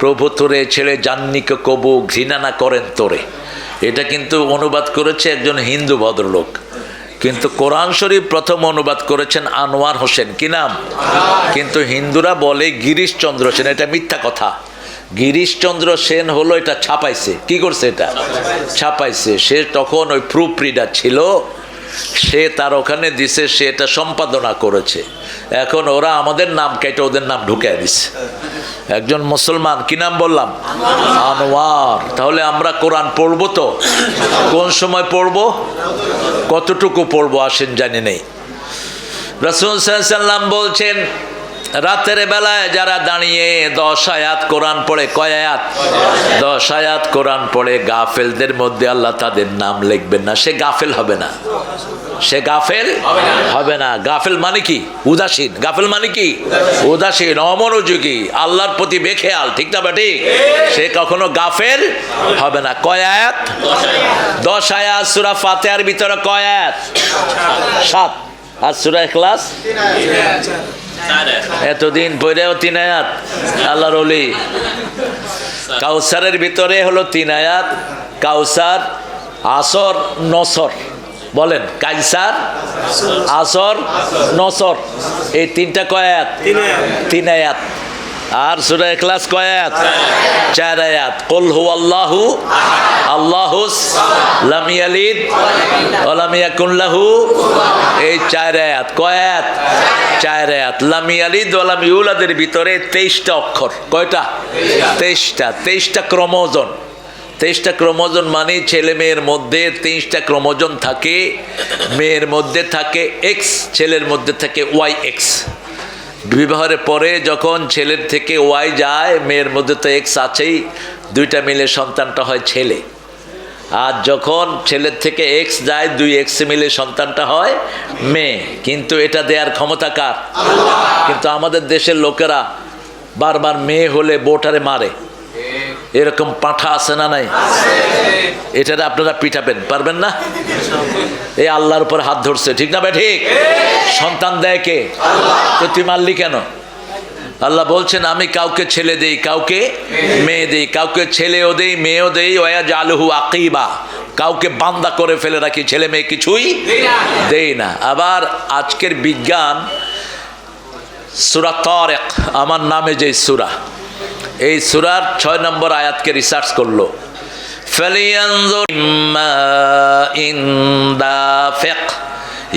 প্রভু তোরে ছেড়ে জান্নিকে কবু ঘৃণা না করেন তোরে। এটা কিন্তু অনুবাদ করেছে একজন হিন্দু ভদ্রলোক, কিন্তু কোরআন শরীফ প্রথম অনুবাদ করেছেন আনোয়ার হোসেন। কি নাম? কিন্তু হিন্দুরা বলে গিরিশচন্দ্র সেন। এটা মিথ্যা কথা। গিরিশচন্দ্র সেন হলো এটা ছাপাইছে। কি করছে? এটা ছাপাইছে। সে তখন ওই প্রুফ রিডার ছিল, সে তার ওখানে দিছে, সে এটা সম্পাদনা করেছে। এখন ওরা আমাদের নাম কেটে ওদের নাম ঢুকায় দিছে। একজন মুসলমান, কি নাম বললাম? আনোয়ার। তাহলে আমরা কোরআন পড়বো তো? কোন সময় পড়বো, কতটুকু পড়বো আসেন জানি নেই। রাসূল সাল্লাল্লাহু আলাইহি ওয়াসাল্লাম বলছেন, রাতের বেলায় যারা দাঁড়িয়ে 10 আয়াত কোরআন পড়ে, কয় আয়াত? 10 আয়াত কোরআন পড়ে, গাফেলদের মধ্যে আল্লাহ তাদের নাম লিখবেন না। সে গাফেল হবে না, সে গাফেল হবে না। গাফেল মানে কি? উদাসীন। গাফেল মানে কি? উদাসীন, অমনোযোগী, আল্লাহর প্রতি বেখেয়াল। ঠিক না বেটি? সে কখনো গাফেল হবে না। কয় আয়াত? 10 আয়াত। সূরা ফাতিহার ভিতরে কয় আয়াত? 7। আর সূরা ইখলাস এতদিন পড়েও 3 আয়াত। আল্লাহর ওলি। কাউসারের ভিতরে হলো 3 আয়াত। কাউসার, আসর, নসর। বলেন, কাউসার, আসর, নসর, এই 3টা কয় আয়াত? 3 আয়াত। আর সূরা ইখলাস কয় আয়াত? 4 আয়াত। কুল হুয়াল্লাহু আল্লাহুস লাম ইয়ালিদ ওয়া লাম ইয়াকুন লাহু, এই 4 আয়াত। কয় আয়াত? 4 আয়াত। লাম ইয়ালিদ ওয়া লাম ইউলাদের ভিতরে 23টা অক্ষর। কয়টা? 23টা। 23টা ক্রোমোজোম। 23টা ক্রোমোজোম মানে ছেলে মেয়ের মধ্যে 23টা ক্রোমোজোম থাকে। মেয়ের মধ্যে থাকে এক্স, ছেলের মধ্যে থাকে ওয়াই এক্স। বিবাহের পরে যখন ছেলের থেকে ওয়াই যায়, মেয়ের মধ্যে তো এক্স আছেই, 2টা মিলে সন্তানটা হয় ছেলে। আর যখন ছেলের থেকে এক্স যায়, 2 এক্স মিলে সন্তানটা হয় মেয়ে। কিন্তু এটা দেওয়ার ক্ষমতা কার? কিন্তু আমাদের দেশের লোকেরা বারবার মেয়ে হলে বোটারে মারে। এরকম পাঁঠা আছে না নাই? এটারে আপনারা পিটাবেন, পারবেন না? এই আল্লাহর উপর হাত ধরছে, ঠিক না ভাই? ঠিক। সন্তান দেয় কে? তো তুই মারলি কেন? আল্লাহ বলছেন আমি কাউকে ছেলে দেই, কাউকে মেয়ে দেই, কাউকে ছেলেও দেই মেয়েও দেই, ওয়া জালহু আকিবা, কাউকে বান্দা করে ফেলে রাখি, ছেলে মেয়ে কিছুই দেই না। আবার আজকের বিজ্ঞান সূরা তারিক, আমার নামে যে সূরা, এই সূরার 6 নম্বর আয়াতকে রিসার্চ করলো। ফালিয়ানজুর ইন দাফিক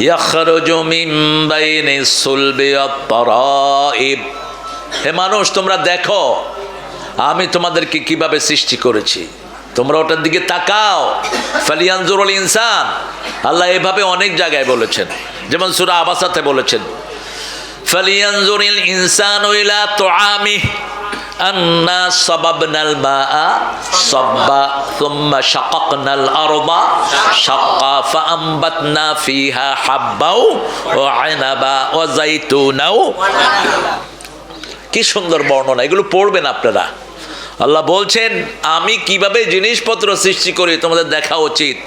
ইয়াখরুজু মিন বাইনিস সুলবি ওয়াত তারাইব। হে মানুষ, তোমরা দেখো আমি তোমাদেরকে কিভাবে সৃষ্টি করেছি, তোমরা ওটার দিকে তাকাও। ফালিয়ানজুরুল ইনসান, আল্লাহ এভাবে অনেক জায়গায় বলেছেন, যেমন সূরা আবাসাতে বলেছেন ফালিয়ানজুরিল ইনসানু ইলা তুআমিহি আন্না সাবাবনাল মাআ সাব্বা সুম্মা শাকাকনাল আরদা শাক্কা ফাআমবাতনা ফিহা হাব্বাও ওয়া আনাবা ওয়া যাইতুনাও। কি সুন্দর বর্ণনা, এগুলো পড়বেন আপনারা। আল্লাহ বলছেন আমি কিভাবে জিনিসপত্র সৃষ্টি করি তোমাদের দেখা উচিত।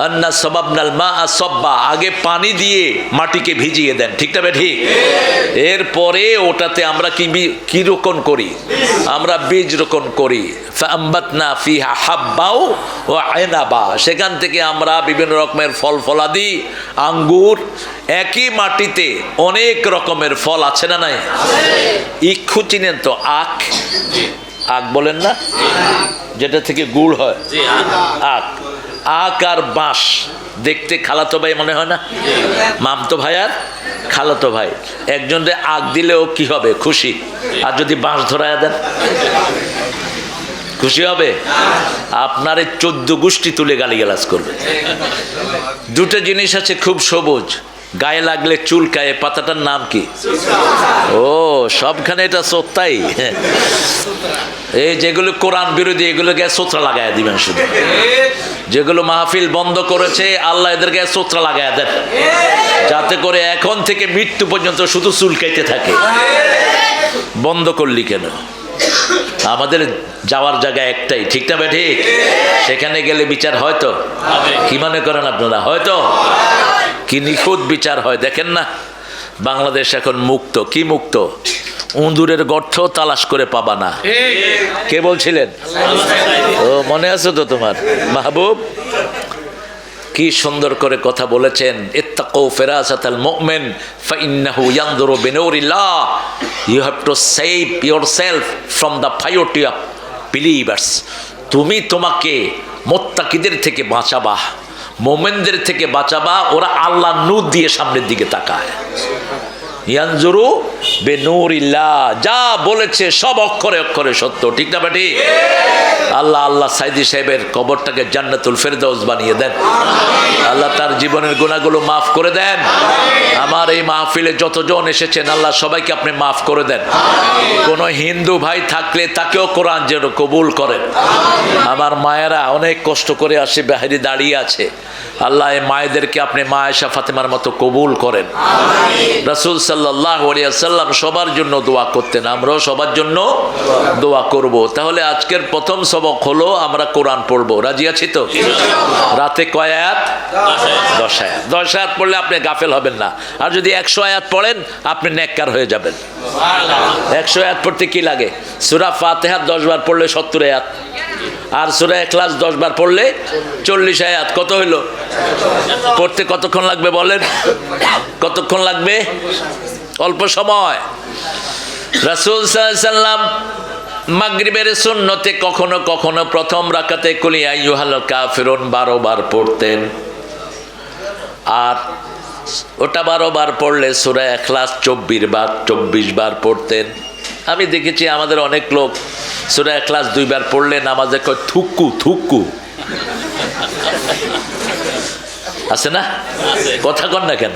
আন্না সাবাবনাল মাআ সাব্বা, আগে পানি দিয়ে মাটিকে ভিজিয়ে দেন, ঠিক না? ঠিক। এরপরে ওটাতে আমরা কি রোপণ করি? আমরা বীজ রোপণ করি। ফাআমবাতনা ফিহা হাব্বাও ওয়া আনাবা, সেখান থেকে আমরা বিভিন্ন রকমের ফল ফলাদি, আঙ্গুর, একই মাটিতে অনেক রকমের ফল আছে না নাই? ইক্ষু চিনেন তো? আখ, আখ বলেন না, যেটা থেকে গুড় হয়, আখ। আখ আর বাঁশ দেখতে খালাতো ভাই মনে হয় না? মামতো ভাই আর খালাতো ভাই, একজনরে আখ দিলেও কি হবে? খুশি। আর যদি বাঁশ ধরায় দেন খুশি হবে? আপনার 14 গোষ্ঠী তুলে গালিগালাজ করবে। দুটো জিনিস আছে খুব সবুজ, গায়ে লাগলে চুলকায়, পাতাটার নাম কি? ও, সবখানে এটা সত্যাই। এই যেগুলো কোরআন বিরোধী, এগুলো গায়ে সোত্রা লাগায় দিবেন শুধু। যেগুলো মাহফিল বন্ধ করেছে, আল্লাহ এদের গায়ে সোত্রা লাগায় দেন, যাতে করে এখন থেকে মৃত্যু পর্যন্ত শুধু চুলকাইতে থাকে। বন্ধ করলি কেন? আমাদের যাওয়ার জায়গা একটাই, ঠিক না ভাই? ঠিক। সেখানে গেলে বিচার হয়তো, কি মনে করেন আপনারা? হয়তো কি নিখুঁত বিচার হয়। দেখেন না, বাংলাদেশ এখন মুক্ত। কি মুক্ত? উন্দুরের গর্ত তালাশ করে পাবা না। কে বলছিলেন? ও, মনে আছে তো তোমার মাহবুব? কি সুন্দর করে কথা বলেছেন, ইত্তাকু ফিরাসাতাল মুমিন ফাইন্নাহু ইয়ানজুরু বিনুরিল্লাহ। You have to save yourself from the purity of believers. তুমি তোমাকে মুত্তাকিদের থেকে বাঁচাবা, মোমেনদের থেকে বাঁচাবা। ওরা আল্লাহ নূর দিয়ে সামনের দিকে তাকায়। ইয়ানজুরু বিনুরিল্লাহ, যা বলেছে সব অক্ষরে অক্ষরে সত্য, ঠিক না বেটি? আল্লাহ সাইদি সাহেবের কবরটাকে জান্নাতুল ফেরদাউস বানিয়ে দেন। আল্লাহ তার জীবনের গুনাহগুলো মাফ করে দেন। আমার এই মাহফিলে যতজন এসেছেন, আল্লাহ সবাইকে আপনি মাফ করে দেন। কোনো হিন্দু ভাই থাকলে তাকেও কোরআন যেন কবুল করেন। আমার মায়েরা অনেক কষ্ট করে আসে, বাহিরে দাঁড়িয়ে আছে। আল্লাহ এই মায়েদেরকে আপনি মা আয়েশা ফাতেমার মতো কবুল করেন। রাসূল সাল্লাল্লাহু আলাইহি ওয়াসাল্লাম সবার জন্য দোয়া করতেন, আমরাও সবার জন্য দোয়া করব। তাহলে আজকের প্রথম সবক হলো আমরা কোরআন পড়বো। রাজি আছি তো? রাতে কয় আয়াত? 10 আয়াত। 10 আয়াত পড়লে আপনি গাফেল হবেন না। আর যদি 100 আয়াত পড়েন আপনি নেককার হয়ে যাবেন। 100 আয়াত পড়তে কি লাগে? সূরা ফাতিহা 10 বার পড়লে 70 আয়াত, আর সূরা ইখলাস 10 বার পড়লে 40 আয়াত। কত হইল? পড়তে কতক্ষণ লাগবে বলেন? কতক্ষণ লাগবে? অল্প সময়। রাসূল সাল্লাল্লাহু আলাইহি সাল্লাম মাগরিবের সুন্নতে কখনো কখনো প্রথম রাকাতে কুল ইয়া আইয়ুহাল কাফিরুন 12 বার পড়তেন, আর ওটা 12 বার পড়লে সূরা ইখলাস 24 বার পড়তেন। আমি দেখেছি আমাদের অনেক লোক সূরা ইখলাস 2 বার পড়লে নামাজে কয় থুক্কু থুক্কু। আছে না? কথা কন না কেন?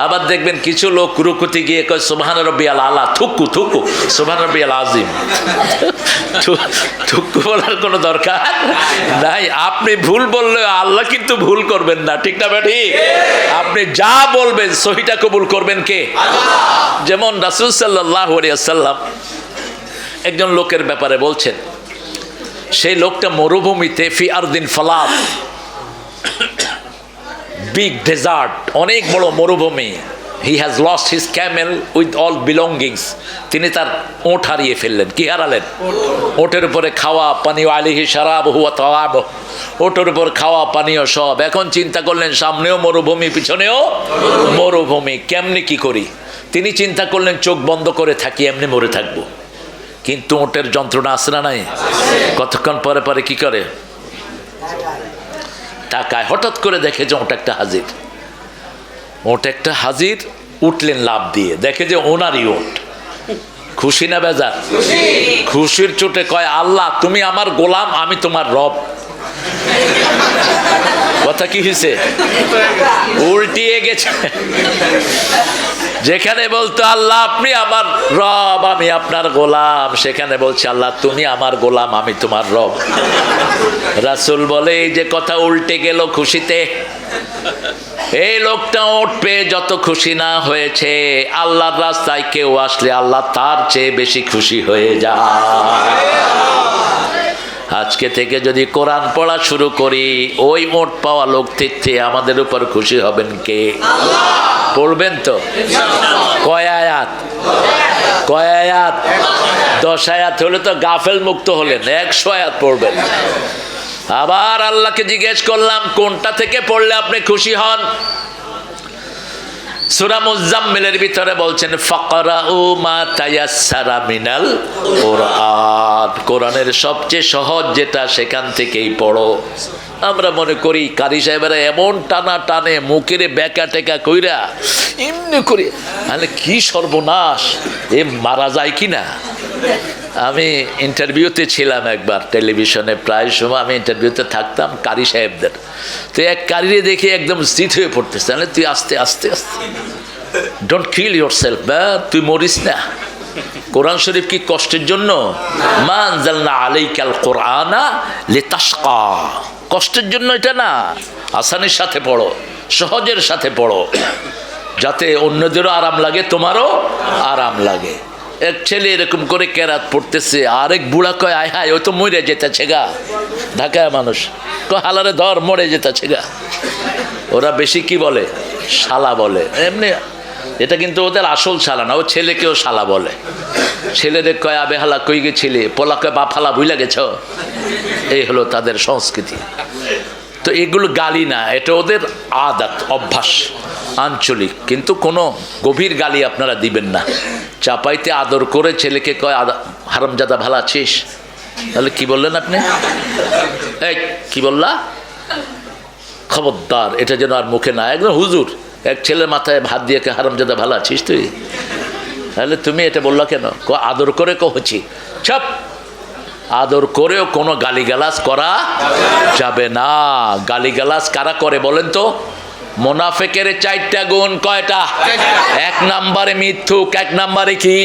আবার দেখবেন কিছু লোক রুকুতে গিয়ে কয় সুবহান রাব্বিয়াল আলা, থুক্কু থুক্কু, সুবহান রাব্বিয়াল আযীম। থুক্কু বলার কোনো দরকার নাই। আপনি ভুল বললে আল্লাহ কিন্তু ভুল করবেন না, ঠিক না বেটি? আপনি যা বলবেন সহিটা কবুল করবেন কে? আল্লাহ। যেমন রাসূল সাল্লাল্লাহু আলাইহি ওয়াসাল্লাম একজন লোকের ব্যাপারে বলছেন, সেই লোকটা মরুভূমিতে ফি আরদিন ফালাত, বিগ ডেজার্ট, অনেক বড় মরুভূমি। He has lost his Camel with all belongings. তিনি তার ওঁট হারিয়ে ফেললেন। কি হারালেন? ওটের উপরে খাওয়া পানীয়, আলিহি শারাবহু ওয়া তাআমুহু, ওটের উপর খাওয়া পানীয় সব। এখন চিন্তা করলেন সামনেও মরুভূমি, পিছনেও মরুভূমি, কেমনি কি করি? তিনি চিন্তা করলেন চোখ বন্ধ করে থাকি, এমনি মরে থাকবো। কিন্তু ওটের যন্ত্রণা আছে না নাই? কতক্ষণ পরে পরে কি করে? টাকায়। হঠাৎ করে দেখে যে ওটা একটা হাজির, ওটা একটা হাজির। উঠলেন লাভ দিয়ে, দেখে যে ওনারই ওট। খুশি না বেজার? খুশির চোটে কয়, আল্লাহ তুমি আমার গোলাম, আমি তোমার রব। কথা কি হয়েছে? উল্টিয়ে গেছে। যেখানে বলতো আল্লাহ আপনি আমার রব, আমি আপনার গোলাম, সেখানে বলছে আল্লাহ তুমি আমার গোলাম, আমি তোমার রব। রাসূল বলে এই যে কথা উল্টে গেল খুশিতে। এই লোকটা ওট পেয়ে যত খুশি না হয়েছে, আল্লাহর রাস্তায় কেউ আসলে আল্লাহ তার চেয়ে বেশি খুশি হয়ে যায়। আজকে থেকে যদি কোরআন পড়া শুরু করি, ওই ওট পাওয়া লোক থেকে আমাদের উপর খুশি হবেন কে? পড়বেন তো? কয় আয়াত? কয় আয়াত? 10 আয়াত হলে তো গাফেল মুক্ত হলেন। 100 আয়াত পড়বেন। আবার আল্লাহকে জিজ্ঞেস করলাম কোনটা থেকে পড়লে আপনি খুশি হন? সূরা মুজাম্মিলের ভিতরে বলছেন ফাকরাউ মা তায়াসসারা মিনাল কুরআন, কোরআনের সবচেয়ে সহজ যেটা সেখান থেকেই পড়ো। আমরা মনে করি কারি সাহেবেরা এমন টানা টানে, মুখের বেকা টেকা কইরা এমনি করে, মানে কি সর্বনাশ, এ মারা যায় কি না? আমি ইন্টারভিউতে ছিলাম একবার টেলিভিশনে, প্রায় সময় আমি ইন্টারভিউতে থাকতাম কারি সাহেবদের। তো এক কারিরে দেখে একদম স্থিত হয়ে পড়তেছে, তাহলে তুই আস্তে আস্তে আস্তে, ডোন্ট কিল ইয়োর সেলফ, তুই মরিস না। কোরআন শরীফ কি কষ্টের জন্য? মা আনজালনা আলাইকাল কুরআনা লিতাশকা, কষ্টের জন্য এটা না। আসানির সাথে পড়ো, সহজের সাথে পড়ো, যাতে অন্যদেরও আরাম লাগে, তোমারও আরাম লাগে। এক ছেলে এরকম করে কেরাত পড়তেছে, আরেক বুড়া কয় আয় হায় ও তো মরে যেতেছে গা। ঢাকায় মানুষ কয় হালারে ধর, মরে যেতেছে গা। ওরা বেশি কি বলে? শালা বলে। এমনি এটা কিন্তু ওদের আসল শালা না, ও ছেলেকেও শালা বলে। ছেলেদের কয় আবে হালা কই গেছিলে, পোলা কয় বাপ হালা ভুলে গেছ। এই হলো তাদের সংস্কৃতি। তো এগুলো গালি না, এটা ওদের আদত, অভ্যাস, আঞ্চলিক। কিন্তু কোনো গভীর গালি আপনারা দিবেন না। চাপাইতে আদর করে ছেলেকে কয় হারামজাদা ভালো আছিস, তাহলে কি বললেন আপনি? এই কি বললা? খবরদার, এটা যেন আর মুখে না। একদম হুজুর এক ছেলের মাথায় ভাত দিয়ে কে হারামজাদা ভালো আছিস তুই, তাহলে তুমি এটা বললা কেন? আদর করে কহছি। ছাপ, আদর করেও কোনো গালিগালাজ করা যাবে না। গালিগালাজ কারা করে বলেন তো? মুনাফিকের 4টা গুণ। কয়টা? 1 নম্বরে মিথ্যুক, 1 নম্বরে কি?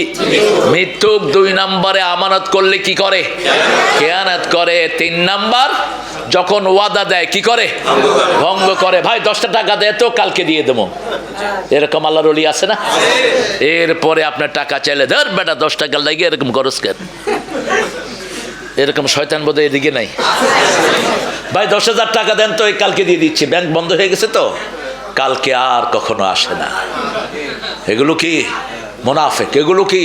মিথ্যুক। 2 নম্বরে আমানত করলে কি করে? খেয়ানত করে। 3 নম্বর যখন ওয়াদা দেয় কি করে? ভঙ্গ করে। ভাই 10টা টাকা দেয় তো, কালকে দিয়ে দেবো, এরকম আল্লাহর ওলি আছে না? এরপরে আপনার টাকা চাইলে ধর বেটা 10 টাকা লাগিয়ে এরকম খরচ কেন? এরকম শয়তান বোধহয় এদিকে নাই। ভাই 10,000 টাকা দেন তো, কালকে দিয়ে দিচ্ছি, ব্যাংক বন্ধ হয়ে গেছে তো, কালকে আর কখনো আসে না। এগুলো কি? মুনাফিক। এগুলো কি?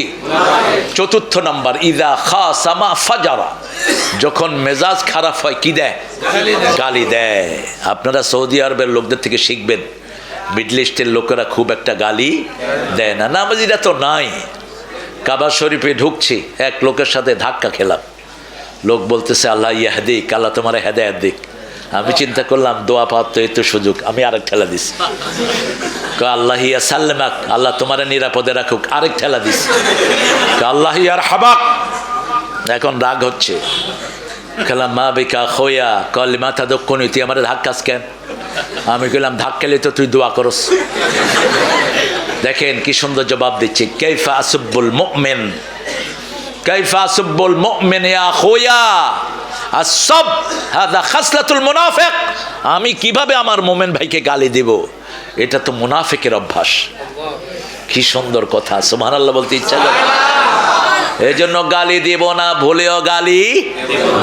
4র্থ নাম্বার, ইযা খাসামা ফাজারা, যখন মেজাজ খারাপ হয় কি দেয়? গালি দেয়। আপনারা সৌদি আরবের লোকদের থেকে শিখবেন, মিডল ইস্টের লোকেরা খুব একটা গালি দেয় না। নামাজিরা তো নাই। কাবা শরীফে ঢুকছি, এক লোকের সাথে ধাক্কা খেলাম। লোক বলতেছে আল্লাহ ইয়াহদিক, আল্লাহ তোমার হেদায়েত দিক। আমি চিন্তা করলাম দোয়া পাওয়ার তো এই তো সুযোগ, আমি আরেক ঠেলা দিছি। আল্লাহ ইয়া সাল্লামাক, আল্লাহ তোমার নিরাপদে রাখুক, আরেক ঠেলা দিছি। আল্লাহ ইয়ার হাবাক, এখন রাগ হচ্ছে। খেলাম মা বেকা খোয়া, কলি মাথা দক্ষিণ, তুই আমার ধাক্কাস কেন? আমি বললাম ধাক্কালে তো তুই দোয়া করস। দেখেন কি সুন্দর জবাব দিচ্ছে। কাইফা আসুবুল মুমিন, কাইফা আসুবুল মুমিন ইয়া খোয়া আসব হাদা খাসলাতুল মুনাফিক। আমি কিভাবে আমার মুমিন ভাইকে গালি দেব? এটা তো মুনাফিকের অভ্যাস। কি সুন্দর কথা, সুবহানাল্লাহ বলতে ইচ্ছা করে। এই জন্য গালি দেব না, ভুলেও গালি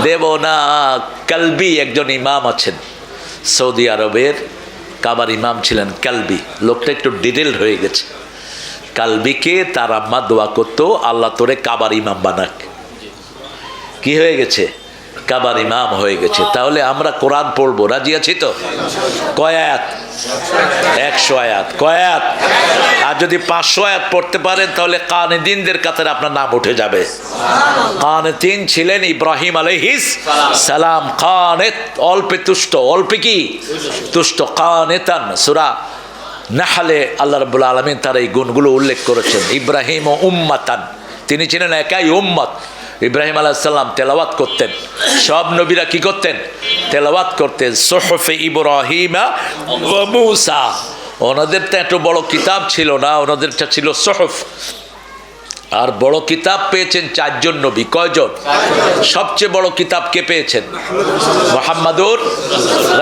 দেব না। কালবি একজন ইমাম আছেন সৌদি আরবের, কাবার ইমাম ছিলেন কালবি। লোকটা একটু ডিটেল হয়ে গেছে। কালবিকে তার আম্মা দোয়া করতো, আল্লাহ তোরে কাবার ইমাম বানাক। কি হয়ে গেছে? কাবার ইমাম হয়ে গেছে। তাহলে আমরা কোরআন পড়বো, রাজি আছি তো? কয় আয়াত? 100 আয়াত। কয় আয়াত? আর যদি 500 আয়াত পড়তে পারেন তাহলে কানিতিনদের কাতারে আপনার নাম উঠে যাবে। কানিতিন ছিলেন ইব্রাহিম আলাইহিস সালাম। কানিত অল্পে তুষ্ট, অল্পে কি তুষ্ট। কানিতান সূরা নাহলে আল্লাহ রাব্বুল আলামিন তার এই গুণগুলো উল্লেখ করেছেন। ইব্রাহিম ও উম্মাতান, তিনি ছিলেন একাই উম্মত। ইব্রাহিম আলাইহিস সালাম তেলাওয়াত করতেন, সব নবীরা কি করতেন? তেলাওয়াত করতেন। সুহুফে ইব্রাহিম ওয়া মূসা, ওনাদের তো এত বড় কিতাব ছিল না, ওনাদেরটা ছিল সুহুফ। আর বড় কিতাব পেয়েছেন 4 জন নবী। কয়জন? সবচেয়ে বড় কিতাব কে পেয়েছেন? মুহাম্মাদুর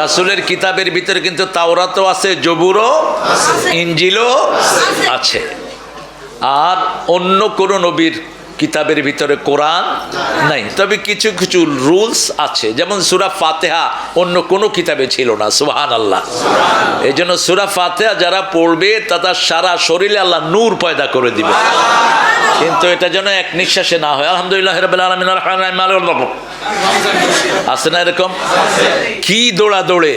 রাসূলের কিতাবের ভিতরে কিন্তু তাওরাতও আছে, জবুরও, ইনজিলও আছে। আর অন্য কোন নবীর কিতাবের ভিতরে কোরআন নাই। তবে কিছু কিছু রুলস আছে, যেমন সূরা ফাতিহা অন্য কোনো কিতাবে ছিল না। সুবহানাল্লাহ। এই জন্য সূরা ফাতিহা যারা পড়বে তাদের সারা শরীরে আল্লাহ নূর পয়দা করে দিবে। কিন্তু এটা যেন এক নিঃশ্বাসে না হয়। আলহামদুলিল্লাহ রাব্বিল আলামিন আর রহমানির রহিম আছে না এরকম? কি দৌড়া দৌড়ে।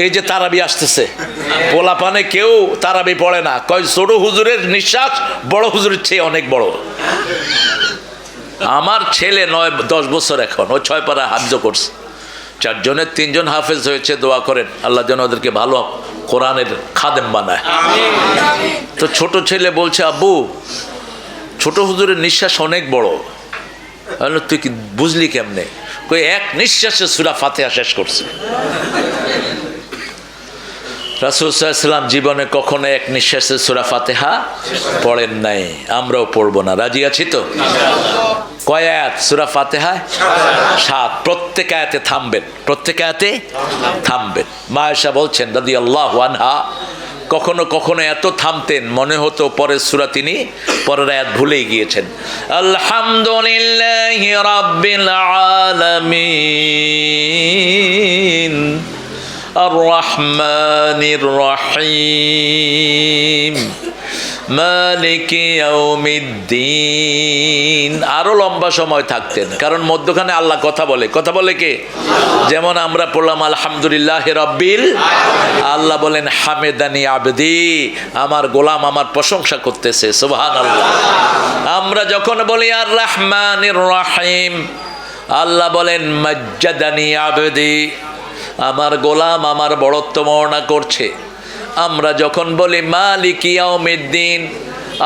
এই যে তারাবি আসতেছে, পোলাপানে কেউ তারাবি পড়ে না, কয় ছোট হুজুরের নিঃশ্বাস বড় হুজুরের চেয়ে অনেক বড়। আমার ছেলে 9-10 বছর এখন, ও 6 পারা হাফজ করছে। 4 জনের 3 জন হাফেজ হয়েছে। দোয়া করেন আল্লাহ যেন ওদেরকে ভালো কোরআনের খাদেম বানায়। তো ছোট ছেলে বলছে, আব্বু ছোট হুজুরের নিঃশ্বাস অনেক বড়। তুই কি বুঝলি কেমনে? কই এক নিঃশ্বাসে সূরা ফাতিহা শেষ করছে। রাসূল সাল্লাল্লাহু আলাইহি ওয়াসাল্লাম জীবনে কখনো এক নিঃশ্বাসে সূরা ফাতিহা পড়েন নাই, আমরাও পড়বো না। রাজি আছি তো? কয় আয়াত সূরা ফাতিহা? 7। প্রত্যেক আয়াতে থামবেন, প্রত্যেক আয়াতে থামবেন। মা আয়েশা বলছেন রাদিয়াল্লাহু আনহা, কখনো কখনো এত থামতেন মনে হতো পরের সূরা তিনি পরের আয়াত ভুলেই গিয়েছেন। আলহামদুলিল্লাহি রাব্বিল আলামিন আর রহমানির রহিম মালিকি ইয়াউমিদ্দিন। আরো লম্বা সময় থাকতেন, কারণ মধ্যখানে আল্লাহ কথা বলে। কথা বলে কে? যেমন আমরা পড়লাম আলহামদুলিল্লাহি রাব্বিল, আল্লাহ বলেন হামেদানি আবদি, আমার গোলাম আমার প্রশংসা করতেছে। সুবহানাল্লাহ। আমরা যখন বলি আর রহমানির রহিম, আল্লাহ বলেন মাজ্জাদানি আবদি, আমার গোলাম আমার বড়ত্ব বর্ণনা করছে। আমরা যখন বলি মালিক ইয়াউমিদ্দিন,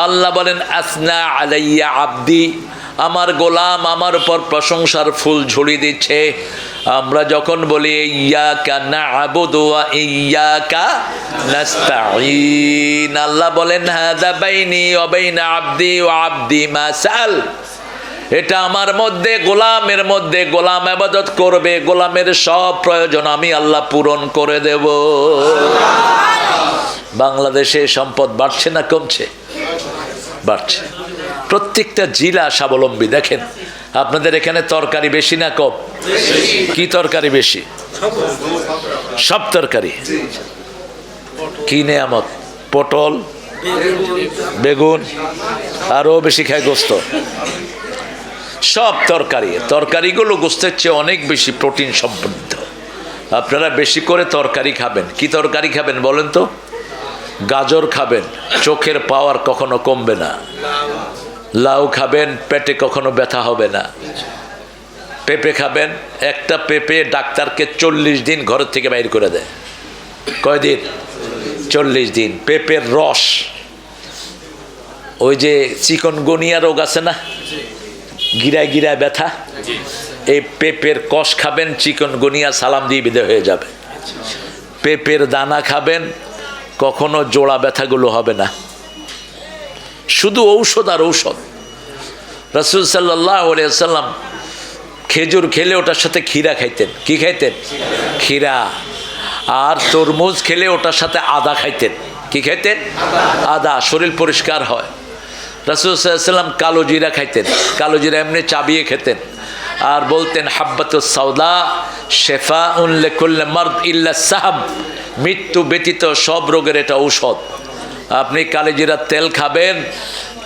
আল্লাহ বলেন আসনা আলাইয়া আবদি, আমার গোলাম আমার উপর প্রশংসার ফুল ঝুড়ি দিচ্ছে। আমরা যখন বলি ইয়্যাকা না'বুদু ওয়া ইয়্যাকা নাস্তাঈন, আল্লাহ বলেন হাদা বাইনি ওয়া বাইনা আবদি ওয়া আবদি মা সাল, এটা আমার মধ্যে গোলামের মধ্যে, গোলাম ইবাদত করবে, গোলামের সব প্রয়োজন আমি আল্লাহ পূরণ করে দেব। বাংলাদেশে সম্পদ বাড়ছে না কমছে? বাড়ছে। প্রত্যেকটা জেলা স্বাবলম্বী। দেখেন আপনাদের এখানে তরকারি বেশি না কম? কি তরকারি বেশি? সব তরকারি। কি নেয়ামত! পটল, বেগুন, আরও বেশি খায় গোস্ত। সব তরকারি, তরকারিগুলো গোস্তের চেয়ে অনেক বেশি প্রোটিন সমৃদ্ধ। আপনারা বেশি করে তরকারি খাবেন। কি তরকারি খাবেন বলেন তো? গাজর খাবেন, চোখের পাওয়ার কখনো কমবে না। লাউ খাবেন, পেটে কখনো ব্যথা হবে না। পেঁপে খাবেন, একটা পেঁপে ডাক্তারকে 40 দিন ঘরের থেকে বাইর করে দেয়। কয়দিন? 40 দিন। পেঁপের রস, ওই যে চিকনগুনিয়া রোগ আছে না, গিরায় গিরায় ব্যথা, এই পেঁপের কষ খাবেন, চিকনগুনিয়া সালাম দিয়ে বিদায় হয়ে যাবে। পেঁপের দানা খাবেন, কখনো জোড়া ব্যথাগুলো হবে না। শুধু ঔষধ আর ঔষধ। রাসূল সাল্লাল্লাহু আলাইহি ওয়াসাল্লাম খেজুর খেলে ওটার সাথে ক্ষীরা খাইতেন। কি খাইতেন? ক্ষীরা। আর তরমুজ খেলে ওটার সাথে আদা খাইতেন। কি খাইতেন? আদা। শরীর পরিষ্কার হয়। রাসূল সাল্লাল্লাহু আলাইহি ওয়াসাল্লাম কালো জিরা খাইতেন, কালো জিরা এমনি চাবিয়ে খেতেন, আর বলতেন হাব্বাতুস সাউদা শিফাউন লিকুল্লি মারদ ইল্লা সাহাম, মৃত্যু ব্যতীত সব রোগের এটা ঔষধ। আপনি কালোজিরার তেল খাবেন,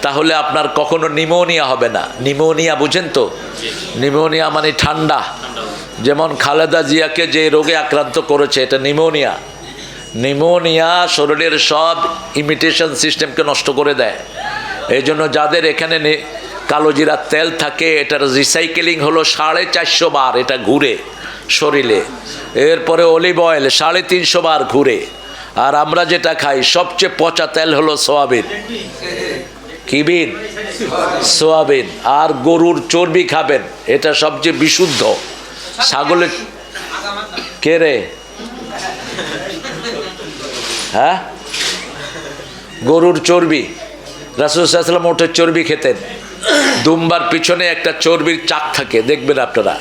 তাহলে আপনার কখনো নিউমোনিয়া হবে না। নিউমোনিয়া বুঝেন তো? নিউমোনিয়া মানে ঠান্ডা, যেমন খালেদা জিয়াকে যে রোগে আক্রান্ত করেছে এটা নিউমোনিয়া। নিউমোনিয়া শরীরের সব ইমিটেশন সিস্টেমকে নষ্ট করে দেয়। এই জন্য যাদের এখানে কালোজিরার তেল থাকে, এটার রিসাইকেলিং হলো 450 বার, এটা ঘুরে শরীরে। এরপরে অলিভ অয়েল 350 বার ঘুরে। আর আমরা যেটা খাই সবচেয়ে পচা তেল হলো সোয়াবিন। কি বিন? সোয়াবিন। আর গরুর চর্বি খাবেন, এটা সবচেয়ে বিশুদ্ধ। ছাগলের কে রে? হ্যাঁ, গরুর চর্বি। রাসূল সাল্লাল্লাহু আলাইহি ওয়াসাল্লাম ওঠের চর্বি খেতেন। দুম্বার পিছনে একটা চর্বির চাক থাকে, দেখবেন আপনারা।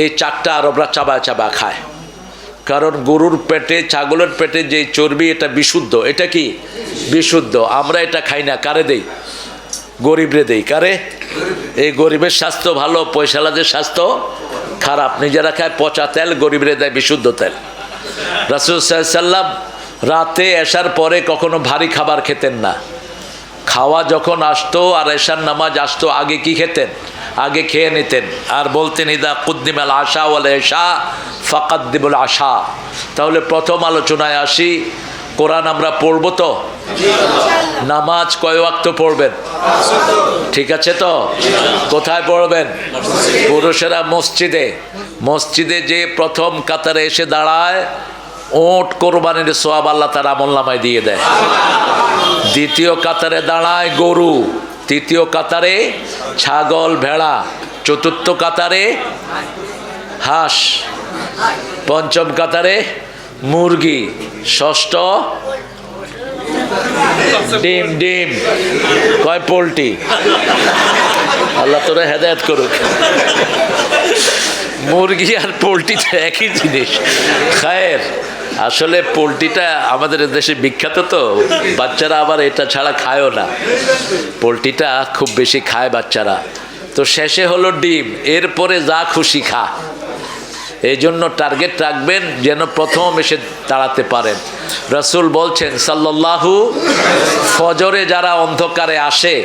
এই চাকটা আরবরা চাবা চাবা খায়, কারণ গরুর পেটে, ছাগলের পেটে যে চর্বি এটা বিশুদ্ধ। এটা কি বিশুদ্ধ? আমরা এটা খাই না, কারে দেই? গরিবরে দেই। কারে? এই গরিবের স্বাস্থ্য ভালো, পয়সালাদের স্বাস্থ্য খারাপ। নিজেরা খায় পচা তেল, গরিবরে দেয় বিশুদ্ধ তেল। রাসূল সাল্লাল্লাহু আলাইহি ওয়াসাল্লাম রাতে এশার পরে কখনো ভারী খাবার খেতেন না। খাওয়া যখন আসতো আর এশার নামাজ আসতো, আগে কি খেতেন? আগে খেয়ে নিতেন। আর বলতেন ইদা কুদ্দিমাল আশা ওয়াল ইশা ফাকাদ্দিমুল আশা। তাহলে প্রথম আলোচনায় আসি, কোরআন আমরা পড়ব তো? নামাজ কয় ওয়াক্ত পড়বেন? ঠিক আছে তো? কোথায় পড়বেন? পুরুষেরা মসজিদে। মসজিদে যে প্রথম কাতারে এসে দাঁড়ায়, ওট কোরবানির সওয়াব আল্লাহ তার আমলনামায় দিয়ে দেয়। দ্বিতীয় কাতারে দাঁড়ায় গরু, তৃতীয় কাতারে ছাগল ভেড়া, চতুর্থ কাতারে হাঁস, পঞ্চম কাতারে মুরগি, ষষ্ঠ ডিম। ডিম কয়? পোল্ট্রি। আল্লাহ তোরা হেদায়েত করুক। মুরগি আর পোল্ট্রি তো একই জিনিস। খায়ের আসলে পোল্ট্রিটা আমাদের দেশে বিখ্যাত, তো বাচ্চারা আবার এটা ছাড়া খায়ও না। পোল্ট্রিটা খুব বেশি খায় বাচ্চারা। তো শেষে হলো ডিম, এরপরে যা খুশি খা। এই জন্য টার্গেট রাখবেন যেন প্রথম এসে দাঁড়াতে পারেন। রাসূল বলছেন সাল্লাল্লাহু, ফজরে যারা অন্ধকারে আসে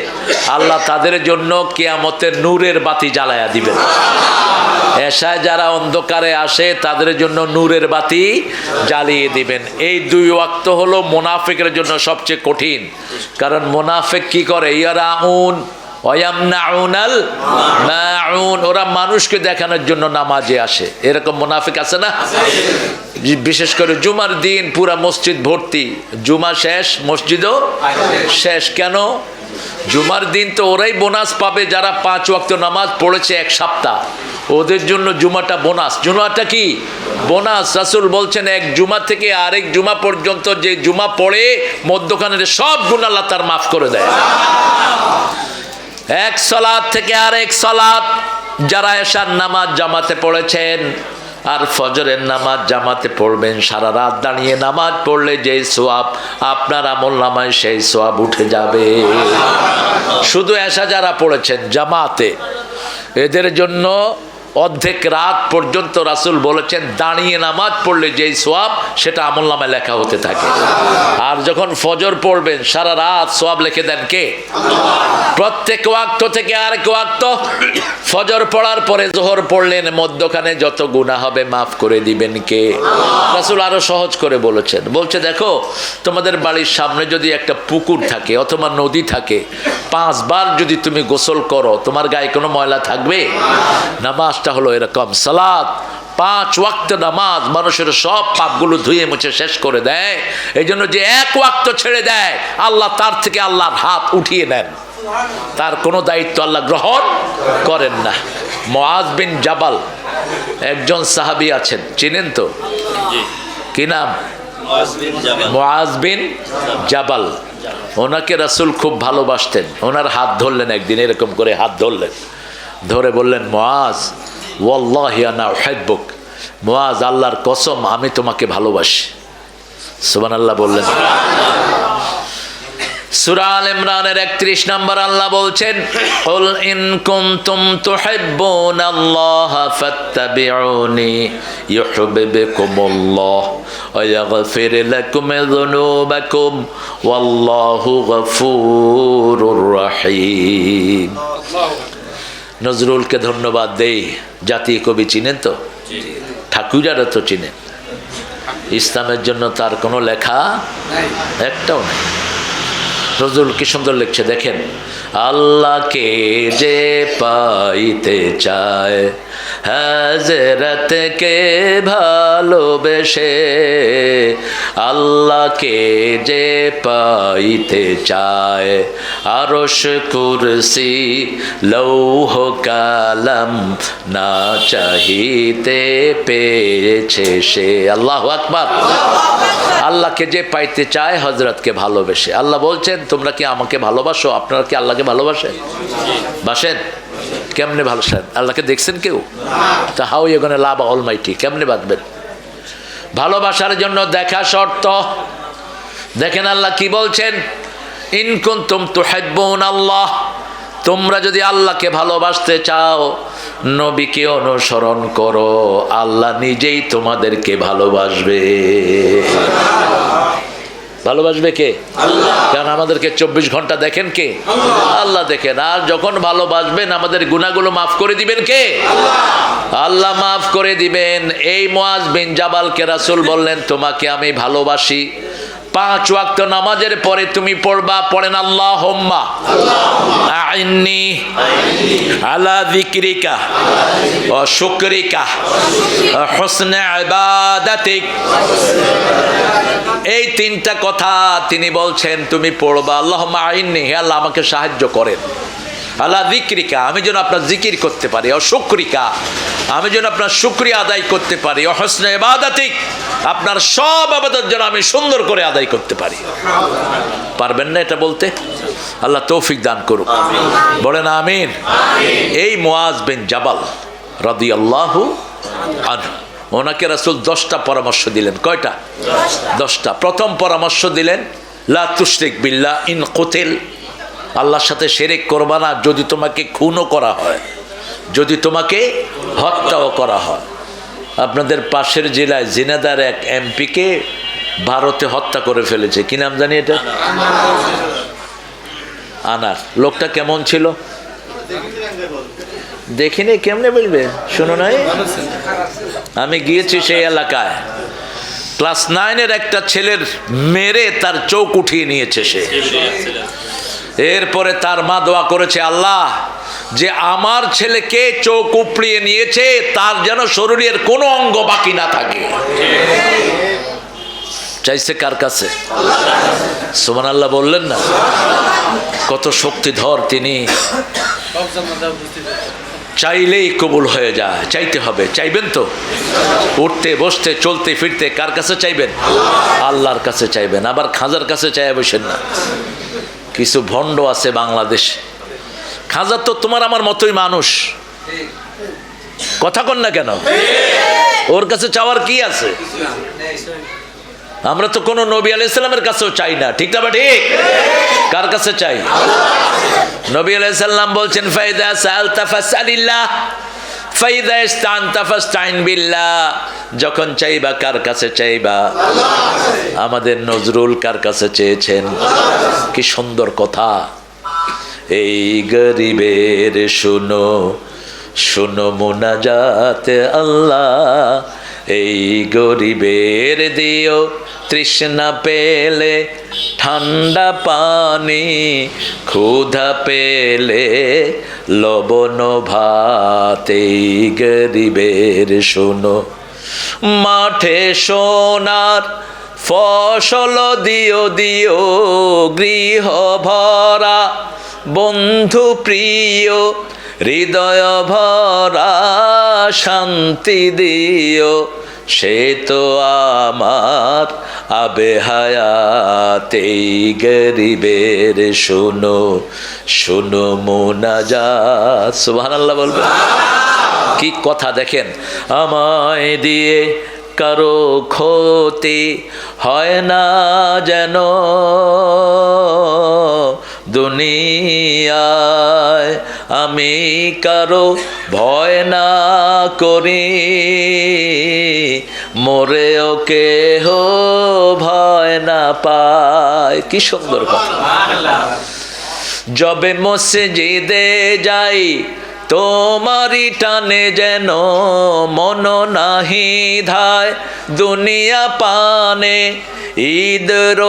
আল্লাহ তাদের জন্য কিয়ামতের নূরের বাতি জ্বালায়া দিবেন। এশায় যারা অন্ধকারে আসে তাদের জন্য নূরের বাতি জ্বালিয়ে দিবেন। এই 2 ওয়াক্ত হলো মুনাফিকের জন্য সবচেয়ে কঠিন। কারণ মুনাফিক কি করে? ইয়ারাউন ওয়ায়ামনাউনাল মাউন, ওরা মানুষকে দেখানোর জন্য নামাজে আসে। এরকম মুনাফিক আছে না? বিশেষ করে জুমার দিন পুরা মসজিদ ভর্তি, জুমা শেষ মসজিদও শেষ। কেন? জুমার দিন তো ওরাই বোনাস পাবে যারা 5 ওয়াক্ত নামাজ পড়েছে এক সপ্তাহ। ওদের জন্য জুমাটা বোনাস। জুমাটা কি বোনাস? রাসূল বলছেন এক জুমা থেকে আরেক জুমা পর্যন্ত যে জুমা পড়ে মধ্যখানের সব গুনাহ আল্লাহ তার মাফ করে দেয়। এক সালাত থেকে আরেক সালাত, যারা এশার নামাজ জামাতে পড়েছেন আর ফজরের নামাজ জামাতে পড়বেন, সারা রাত দাঁড়িয়ে নামাজ পড়লে যেই সওয়াব আপনার আমলনামায় সেই সওয়াব উঠে যাবে। শুধু এশা যারা পড়েছেন জামাতে, এদের জন্য অর্ধেক রাত পর্যন্ত রাসূল বলেছেন দাঁড়িয়ে নামাজ পড়লে যেই সওয়াব সেটা আমলনামায় লেখা হতে থাকে। আর যখন ফজর পড়বেন সারা রাত সওয়াব লিখে দেন কে? প্রত্যেক ওয়াক্ত থেকে আরেক ওয়াক্ত। ফজর পড়ার পরে যোহর পড়লেন, মধ্যখানে যত গুনাহ হবে মাফ করে দিবেন কে? রাসূল আরো সহজ করে বলেছেন। বলছে দেখো, তোমাদের বাড়ির সামনে যদি একটা পুকুর থাকে অথবা নদী থাকে, 5 বার যদি তুমি গোসল করো তোমার গায়ে কোনো ময়লা থাকবে? নামাজটা হলো এরকম। সালাত 5 ওয়াক্ত নামাজ মানুষের সব পাপগুলো ধুয়ে মুছে শেষ করে দেয়। এই জন্য যে 1 ওয়াক্ত ছেড়ে দেয় আল্লাহ তার থেকে আল্লাহর হাত উঠিয়ে নেন, তার কোনো দায়িত্ব আল্লাহ গ্রহণ করেন না। মুআজ বিন জাবাল একজন সাহাবী আছেন, চিনেন তো? কি নাম? মুআজ বিন জাবাল। ওনাকে রাসূল খুব ভালোবাসতেন। ওনার হাত ধরলেন একদিন, এরকম করে হাত ধরলেন, ধরে বললেন মুআজ ওয়াল্লাহি আনা উহিব্বুক, মুআজ আল্লাহর কসম আমি তোমাকে ভালোবাসি। সুবহানাল্লাহ বললেন। সূরা আল ইমরানের 31 নম্বর আল্লাহ বলছেন, কুল ইন কুনতুম তুহিব্বুনাল্লাহা ফাত্তাবিউনি ইউহিব্বুকুমুল্লাহ ওয়া ইয়াগফির লাকুম যুনুবাকুম ওয়াল্লাহু গফুরুর রহিম। নজরুলকে ধন্যবাদ দেই, জাতীয় কবি চিনেন তো? ঠাকুরারা তো চিনেন। ইসলামের জন্য তার কোনো লেখা একটাও নেই। নজরুল কি সুন্দর লিখছে দেখেন, আল্লাহকে যে পাইতে চায় হাজরতকে ভালোবেসে, আল্লাহকে যে পাইতে চায় আরশ কুরসি লৌহ কালাম না চাহিতে পেয়েছে সে। আল্লাহু আকবার। আল্লাহকে যে পাইতে চায় হযরতকে ভালোবেসে। আল্লাহ বলছেন, তোমরা কি আমাকে ভালোবাসো? আপনারা কি আল্লাহকে ভালোবাসেন? বাসেন? কেমনে ভালোবাসেন? আল্লাহকে দেখছেন কেউ? তা how you gonna love Almighty? কেমনে বাঁচবেন? ভালোবাসার জন্য দেখা শর্ত। দেখেন আল্লাহ কি বলছেন, ইন কুনতুম তুহিব্বুনাল্লাহ, তোমরা যদি আল্লাহকে ভালোবাসতে চাও নবীকে অনুসরণ করো, আল্লাহ নিজেই তোমাদেরকে ভালোবাসবে। ভালোবাসবে কে? আল্লাহ। কারণ আমাদেরকে 24 ঘন্টা দেখেন কে? আল্লাহ দেখেন। আর যখন ভালোবাসবেন আমাদের গুনাহগুলো মাফ করে দিবেন কে? আল্লাহ। আল্লাহ মাফ করে দিবেন। এই মুআজ বিন জাবালকে রাসূল বললেন, তোমাকে আমি ভালোবাসি। 5 ওয়াক্ত নামাজের পরে তুমি পড়বা, পড়েন আল্লাহুম্মা আইন্নি আলা যিকরিকা ওয়া শুকরিকা ওয়া হুসনি ইবাদাতিক। এই 3টা কথা তিনি বলছেন তুমি পড়বা। আল্লাহুম্মা আইন্নি, হে আল্লাহ আমাকে সাহায্য করেন। আলা যিকরিকা, আমি যেন আপনার জিকির করতে পারি। ও শুকরিকা, আমি যেন আপনার শুকরিয়া আদায় করতে পারি। ও হুসনে ইবাদাতিক, আপনার সব ইবাদত যেন আমি সুন্দর করে আদায় করতে পারি। পারবেন না এটা বলতে? আল্লাহ তৌফিক দান করুক, বলেন আমিন। এই মুআজ বিন জাবাল রাদিয়াল্লাহু আনহু, ওনাকে রাসূল 10টা পরামর্শ দিলেন। কয়টা? 10টা। প্রথম পরামর্শ দিলেন, লা তুশরিক বিল্লাহ ইন কুতিল, আল্লাহর সাথে শিরক করবা না যদি তোমাকে খুনও করা হয়, যদি তোমাকে হত্যাও করা হয়। আপনাদের পাশের জেলায় জিনাদার এক এমপিকে ভারতে হত্যা করে ফেলেছে। কি নাম জানি এটা? আনার। লোকটা কেমন ছিল দেখিনি, কেমনে বলবে? শোনো নাই, আমি গিয়েছি সেই এলাকায়। ক্লাস 9-এর একটা ছেলের মেরে তার চোখ উঠিয়ে নিয়েছে সে। এরপরে তার মা দোয়া করেছে, আল্লাহ যে আমার ছেলেকে চোখ উপড়িয়ে নিয়েছে তার যেন শরীরের কোনো অঙ্গ বাকি না থাকে। চাইছে কার কাছে? সুবহানাল্লাহ বললেন না? কত শক্তিধর তিনি। চাইলেই কবুল হয়ে যায়। চাইতে হবে। চাইবেন তো? উঠতে বসতে চলতে ফিরতে কার কাছে চাইবেন? আল্লাহর কাছে চাইবেন। আবার খাজার কাছে চাইয়া বসেন না। কিছু ভণ্ড আছে বাংলাদেশে। খাজা তো তোমার আমার মতোই মানুষ, কথা কন না কেন? ওর কাছে চাওয়ার কি আছে? আমরা তো কোনো নবী আলাইহিস সালামের কাছেও চাই না, ঠিক না? ঠিক। কার কাছে চাই? নবী আলাইহিস সালাম বলছেন, ফাইদা সাআলতা ফাসআলিল্লাহ ফাইদা ইসতানতা ফাসতাইন বিল্লাহ। যখন চাইবা কার কাছে চাইবা? আমাদের নজরুল কার কাছে চেয়েছেন? কি সুন্দর কথা। এই গরিবের শুনো শুনো মুনাজাত আল্লাহ, এই গরিবের দিও তৃষ্ণা পেলে ঠান্ডা পানি, ক্ষুধা পেলে লবণ ভাত, এই গরিবের শুনো। মাঠে সোনার ফসল দিও দিও, গৃহ ভরা বন্ধু প্রিয়, হৃদয় ভরা শান্তি দিও, সে তো আমার আবে হায়াত। এই গরিবের শুনো শুনো মুনাজাত। সুবহানাল্লাহ বলবেন? কি কথা দেখেন। আমায় দিয়ে কারো ক্ষতি হয় না যেন দুনিয়ায়, আমি কারো ভয় না করি, মরেও কেহ ভয় না পায়। কি সুন্দর কথা। যবে মসজিদে যাই তোমারি টানে যেন মন নাহি ধায়, দুনিয়া পানে ঈদের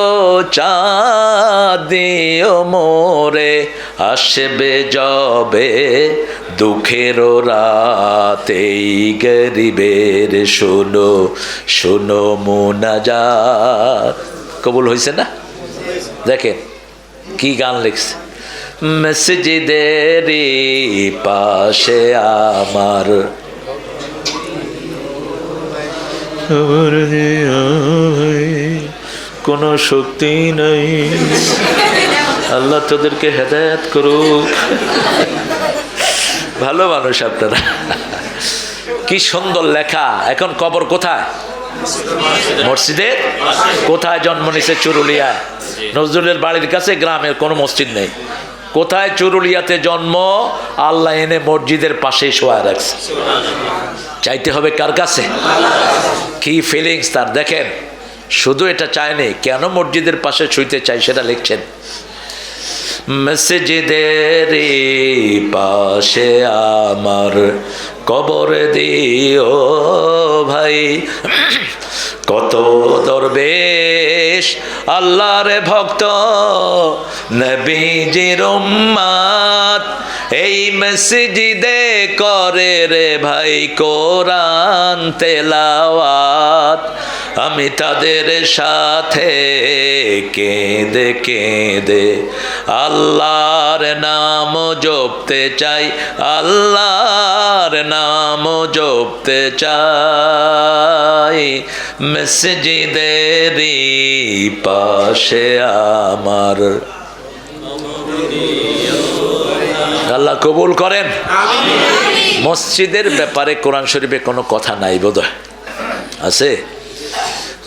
চাঁদ দিও মোরে, আসবে যবে দুঃখের রাতে গরিবের শোনো শোনো মুনাজাত। কবুল হয়েছে না? দেখেন কি গান লিখছে। মসজিদের পাশে আমার কোনো শক্তি নাই, আল্লাহ তোদেরকে হেদায়েত করুক। ভালো মানুষ আপনারা। কি সুন্দর লেখা। এখন কবর কোথায়? মসজিদে। কোথায় জন্ম নিছে? চুরুলিয়ায়। নজরুলের বাড়ির কাছে গ্রামের কোনো মসজিদ নেই। কোথায়? চুরুলিয়াতে জন্ম, আল্লাহ এনে মসজিদের পাশেই শোয়া রাখছে। চাইতে হবে কার কাছে? কি ফিলিংস তার দেখেন। শুধু এটা চায়নি, কেন মসজিদের পাশে শুইতে চাই সেটা লিখছেন। মসজিদের পাশে আমার কবর দিও ভাই, কত দরবেশ আল্লাহর ভক্ত নবীজির উম্মত এই মসজিদে করে রে ভাই কোরআন তেলাওয়াত। আমি তাদের সাথে কেঁদে কেঁদে আল্লাহর নাম জপতে চাই, আল্লাহর নাম জপতে চাই। মসজিদের পাশে আমার। আল্লাহ কবুল করেন। মসজিদের ব্যাপারে কোরআন শরীফে কোনো কথা নাই বোধহয়। আছে?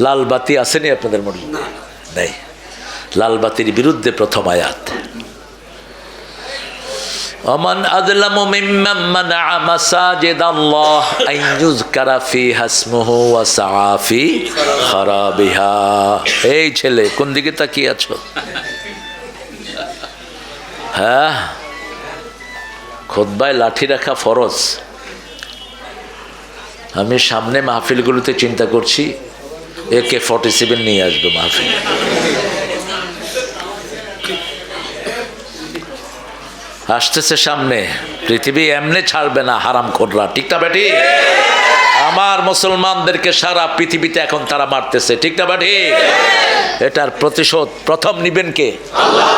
লাল বাতি আসেনি আপনাদের মনে? নেই। লাল বাতির বিরুদ্ধে প্রথম আয়াত। ওমান আযলামু মিম্মান মানাআ মাসাজিদাল্লাহ আন ইউযকারা ফিহা ইসমুহু ওয়া সাআ ফি খারাবিহা। এই ছেলে কোন দিকে তাকিয়ে আছো? হ্যাঁ, খুতবায় লাঠি রাখা ফরজ। আমি সামনে মাহফিলগুলোতে চিন্তা করছি AK-47 নিয়ে আসবো মাহফিল। আসতেছে সামনে। পৃথিবী এমনি ছাড়বে না হারামখোররা, ঠিক না বেটি? আমার মুসলমানদেরকে সারা পৃথিবীতে এখন তারা মারতেছে, ঠিক না বেটি? এটার প্রতিশোধ প্রথম নিবেন কে? আল্লাহ।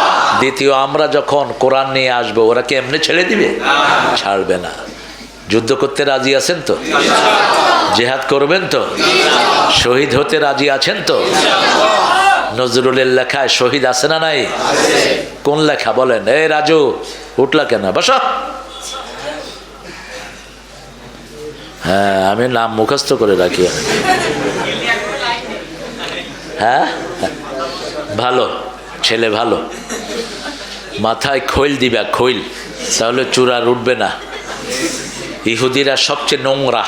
দ্বিতীয়, আমরা যখন কোরআন নিয়ে আসবো ওরা কি এমনি ছেড়ে দিবে? ছাড়বে না। যুদ্ধ করতে রাজি আছেন তো? জিহাদ করবেন তো? শহীদ হতে রাজি আছেন তো? নজরুলের লেখায় শহীদ আছে না নাই? কোন লেখা বলেন? এই রাজু উঠলা কেন? বসো। হ্যাঁ, আমি নাম মুখস্থ করে রাখি। হ্যাঁ, ভালো ছেলে, ভালো। মাথায় খৈল দিবা, খৈল, তাহলে চূড়ার উঠবে না। ইহুদিরা সবচেয়ে নোংরা।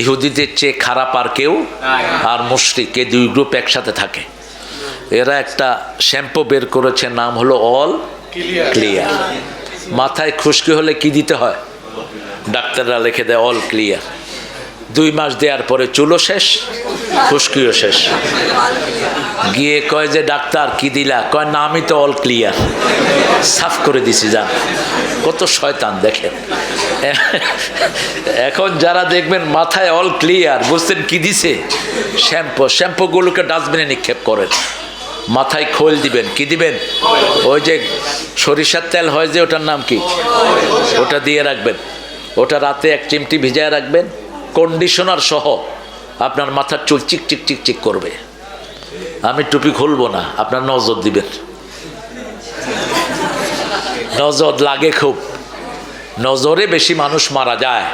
ইহুদিদের চেয়ে খারাপ আর কেউ, আর মুশরিক, এই দুই গ্রুপ একসাথে থাকে। এরা একটা শ্যাম্পু বের করেছে, নাম হলো অল ক্লিয়ার। মাথায় খুশকি হলে কি দিতে হয়? ডাক্তাররা লিখে দেয় অল ক্লিয়ার। 2 মাস দেওয়ার পরে চুলও শেষ, খুশকিও শেষ। গিয়ে কয় যে ডাক্তার কি দিলা? কয় না, আমি তো অল ক্লিয়ার, সাফ করে দিছি। যান, কত শয়তান দেখেন। এখন যারা দেখবেন মাথায় অল ক্লিয়ার, বুঝতেন কি দিছে? শ্যাম্পু। শ্যাম্পুগুলোকে ডাস্টবিনে নিক্ষেপ করেন। মাথায় খোল দিবেন, কি দিবেন? ওই যে সরিষার তেল হয় যে, ওটার নাম কি? ওটা দিয়ে রাখবেন। ওটা রাতে 1 চিমটি ভিজায় রাখবেন, কন্ডিশনার সহ। আপনার মাথার চুল চিক চিক চিক চিক করবে। আমি টুপি খুলবো না, আপনার নজর দিবেন। নজর লাগে খুব। নজরে বেশি মানুষ মারা যায়।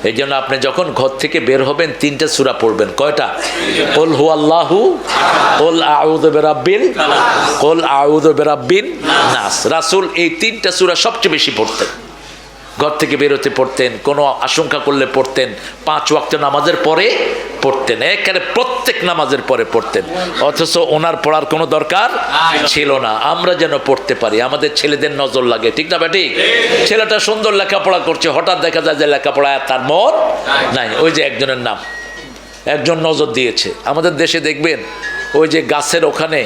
এই জন্য আপনি যখন ঘর থেকে বের হবেন 3টা সূরা পড়বেন। কয়টা? কুল হুয়াল্লাহু, কুল আউযু বিরাব্বিল, কুল আউযু বিরাব্বিন নাস। রাসূল এই 3টা সূরা সবচেয়ে বেশি পড়তেন। ঘর থেকে বেরোতে পড়তেন, কোনো আশঙ্কা করলে পড়তেন, 5 ওয়াক্ত নামাজের পরে পড়তেন, একেবারে প্রত্যেক নামাজের পরে পড়তেন। অথচ ওনার পড়ার কোনো দরকার ছিল না। আমরা যেন পড়তে পারি, আমাদের ছেলেদের নজর লাগে, ঠিক না বেটি? ছেলেটা সুন্দর লেখাপড়া করছে, হঠাৎ দেখা যায় যে লেখাপড়ায় তার মন নাই। ওই যে একজনের নাম, একজন নজর দিয়েছে। আমাদের দেশে দেখবেন ওই যে গাছের ওখানে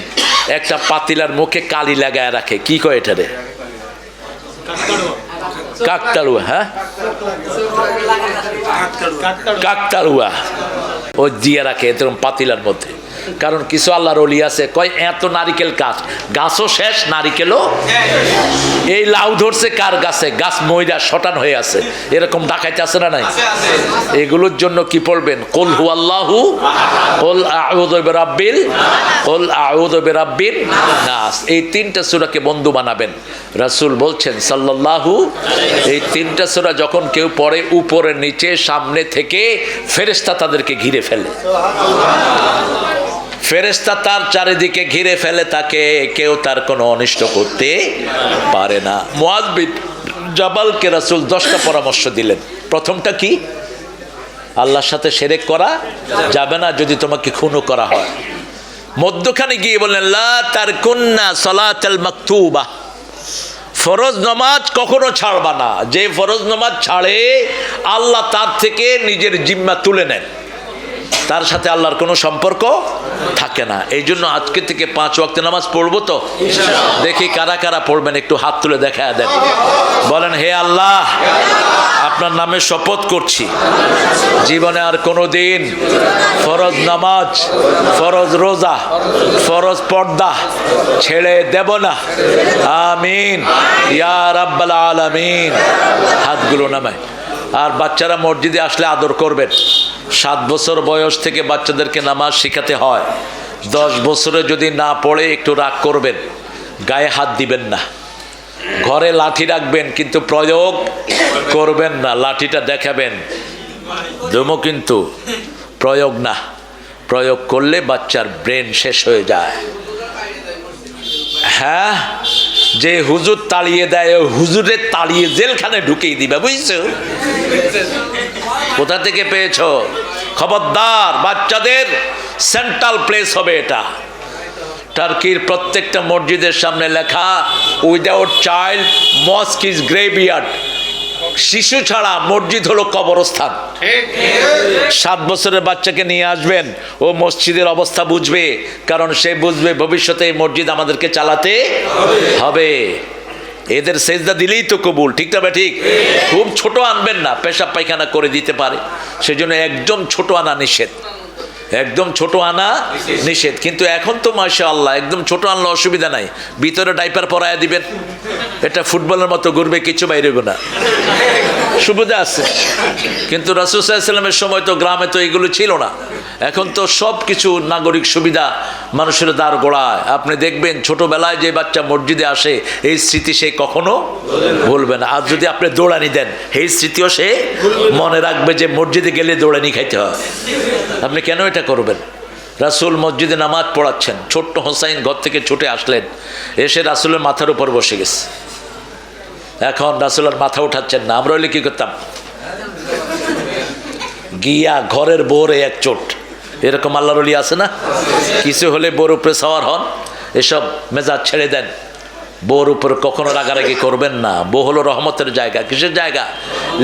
একটা পাতিলার মুখে কালি লাগায় রাখে, কি কয় এটারে? কাকতাড়ুয়া। হ্যাঁ, কাকতাড়ুয়া ও দিয়ে রাখে এরকম পাতিলার মধ্যে। কারণ কিছু আল্লাহর ওলি আছে কয় এত নারিকেল গাছ, গাছও শেষ, নারিকেলও। এই লাউ ধরছে কার গাছে? গাছ ময়রা শটান হয়ে আছে, এরকম ডাকাইতে আছে না নাই? এগুলোর জন্য কি পড়বেন? কুল হুয়াল্লাহু, কুল আউযু বিরাব্বিল, কুল আউযু বিরাব্বিন নাস। এই 3টা সূরাকে বন্ধু বানাবেন। রাসূল বলছেন সাল্লাল্লাহু, এই 3টা সূরা যখন কেউ পড়ে, উপরে নিচে সামনে থেকে ফেরেশতা তাদেরকে ঘিরে ফেলে। ফেরেশতা তার চারিদিকে ঘিরে ফেলে, তাকে কেউ তার কোনো অনিষ্ট করতে পারে না। মুআয বিন জাবালকে রাসূল 10টা পরামর্শ দিলেন। প্রথমটা কি? আল্লাহর সাথে শিরক করা যাবে না যদি তোমাকে খুনও করা হয়। মধ্যখানে গিয়ে বললেন লা তারকুন্না সালাতাল মাকতুবা, ফরজ নামাজ কখনো ছাড়বা না। যে ফরজ নামাজ ছাড়ে আল্লাহ তার থেকে নিজের জিম্মা তুলে নেন, তার সাথে আল্লাহর কোনো সম্পর্ক থাকে না। এই জন্য আজকে থেকে 5 ওয়াক্ত নামাজ পড়বো তো? দেখি কারা কারা পড়বেন, একটু হাত তুলে দেখা দেন। বলেন, হে আল্লাহ, আপনার নামে শপথ করছি জীবনে আর কোনো দিন ফরজ নামাজ, ফরজ রোজা, ফরজ পর্দা ছেড়ে দেব না। আমিন ইয়া রাব্বাল আলামিন। হাতগুলো নামায়। আর বাচ্চারা মসজিদে আসলে আদর করবেন। 7 বছর বয়স থেকে বাচ্চাদেরকে নামাজ শেখাতে হয়। 10 বছরে যদি না পড়ে একটু রাগ করবেন, গায়ে হাত দিবেন না। ঘরে লাঠি রাখবেন কিন্তু প্রয়োগ করবেন না, লাঠিটা দেখাবেন দমও, কিন্তু প্রয়োগ না। প্রয়োগ করলে বাচ্চার ব্রেন শেষ হয়ে যায়। হ্যাঁ, যে হুজুর তাড়িয়ে দেয় ওই হুজুরের তাড়িয়ে জেলখানে ঢুকিয়ে দিবে, বুঝছো? কোথা থেকে পেয়েছো? খবরদার, বাচ্চাদের সেন্ট্রাল প্লেস হবে এটা। টার্কির প্রত্যেকটা মসজিদের সামনে লেখা উইদাউট চাইল্ড মস্ক ইজ গ্রেভইয়ার্ড। শিশু ছাড়া মসজিদ হলো কবরস্থান। 7 বছরের বাচ্চাকে নিয়ে আসবেন, ও মসজিদের অবস্থা বুঝবে, কারণ সে বুঝবে ভবিষ্যতে এই মসজিদ আমাদেরকে চালাতে হবে। এদের সেজদা দিলেই তো কবুল, ঠিক না? ঠিক। খুব ছোট আনবেন না, পেশাব পায়খানা করে দিতে পারে, সেজন্য একদম ছোট আনা নিষেধ, একদম ছোট আনা নিষেধ। কিন্তু এখন তো মাশাআল্লাহ একদম ছোট আনলে অসুবিধা নাই, ভিতরে ডাইপার পরায়া দিবেন, এটা ফুটবলের মতো ঘুরবে, কিছু বাইরে না, সুবিধা আছে। কিন্তু রাসূল সাল্লাল্লাহু আলাইহি ওয়াসাল্লামের সময় তো গ্রামে তো এগুলো ছিল না। এখন তো সব কিছু নাগরিক সুবিধা মানুষের দ্বার গোড়ায়। আপনি দেখবেন ছোটবেলায় যে বাচ্চা মসজিদে আসে, এই স্মৃতি সে কখনো ভুলবে না। আর যদি আপনি দৌড়ানি দেন, এই স্মৃতিও সে মনে রাখবে যে মসজিদে গেলে দৌড়ানি খাইতে হয়। আপনি কেন এটা করবেন? রাসূল মসজিদে নামাজ পড়াচ্ছেন, ছোট্ট হোসাইন ঘর থেকে ছুটে আসলেন, এসে রাসূলের মাথার উপর বসে গেছে। এখন রাসূলের মাথা উঠাচ্ছেন না। আমরা হইলে কি করতাম? গিয়া ঘরের বউরে এক চোট, এরকম আল্লাহর ওলি আছে না? কিছু হলে বউর উপরে সওয়ার হন, এসব মেজাজ ছেড়ে দেন। বউর উপরে কখনো রাগারাগি করবেন না। বউ হলো রহমতের জায়গা। কিসের জায়গা?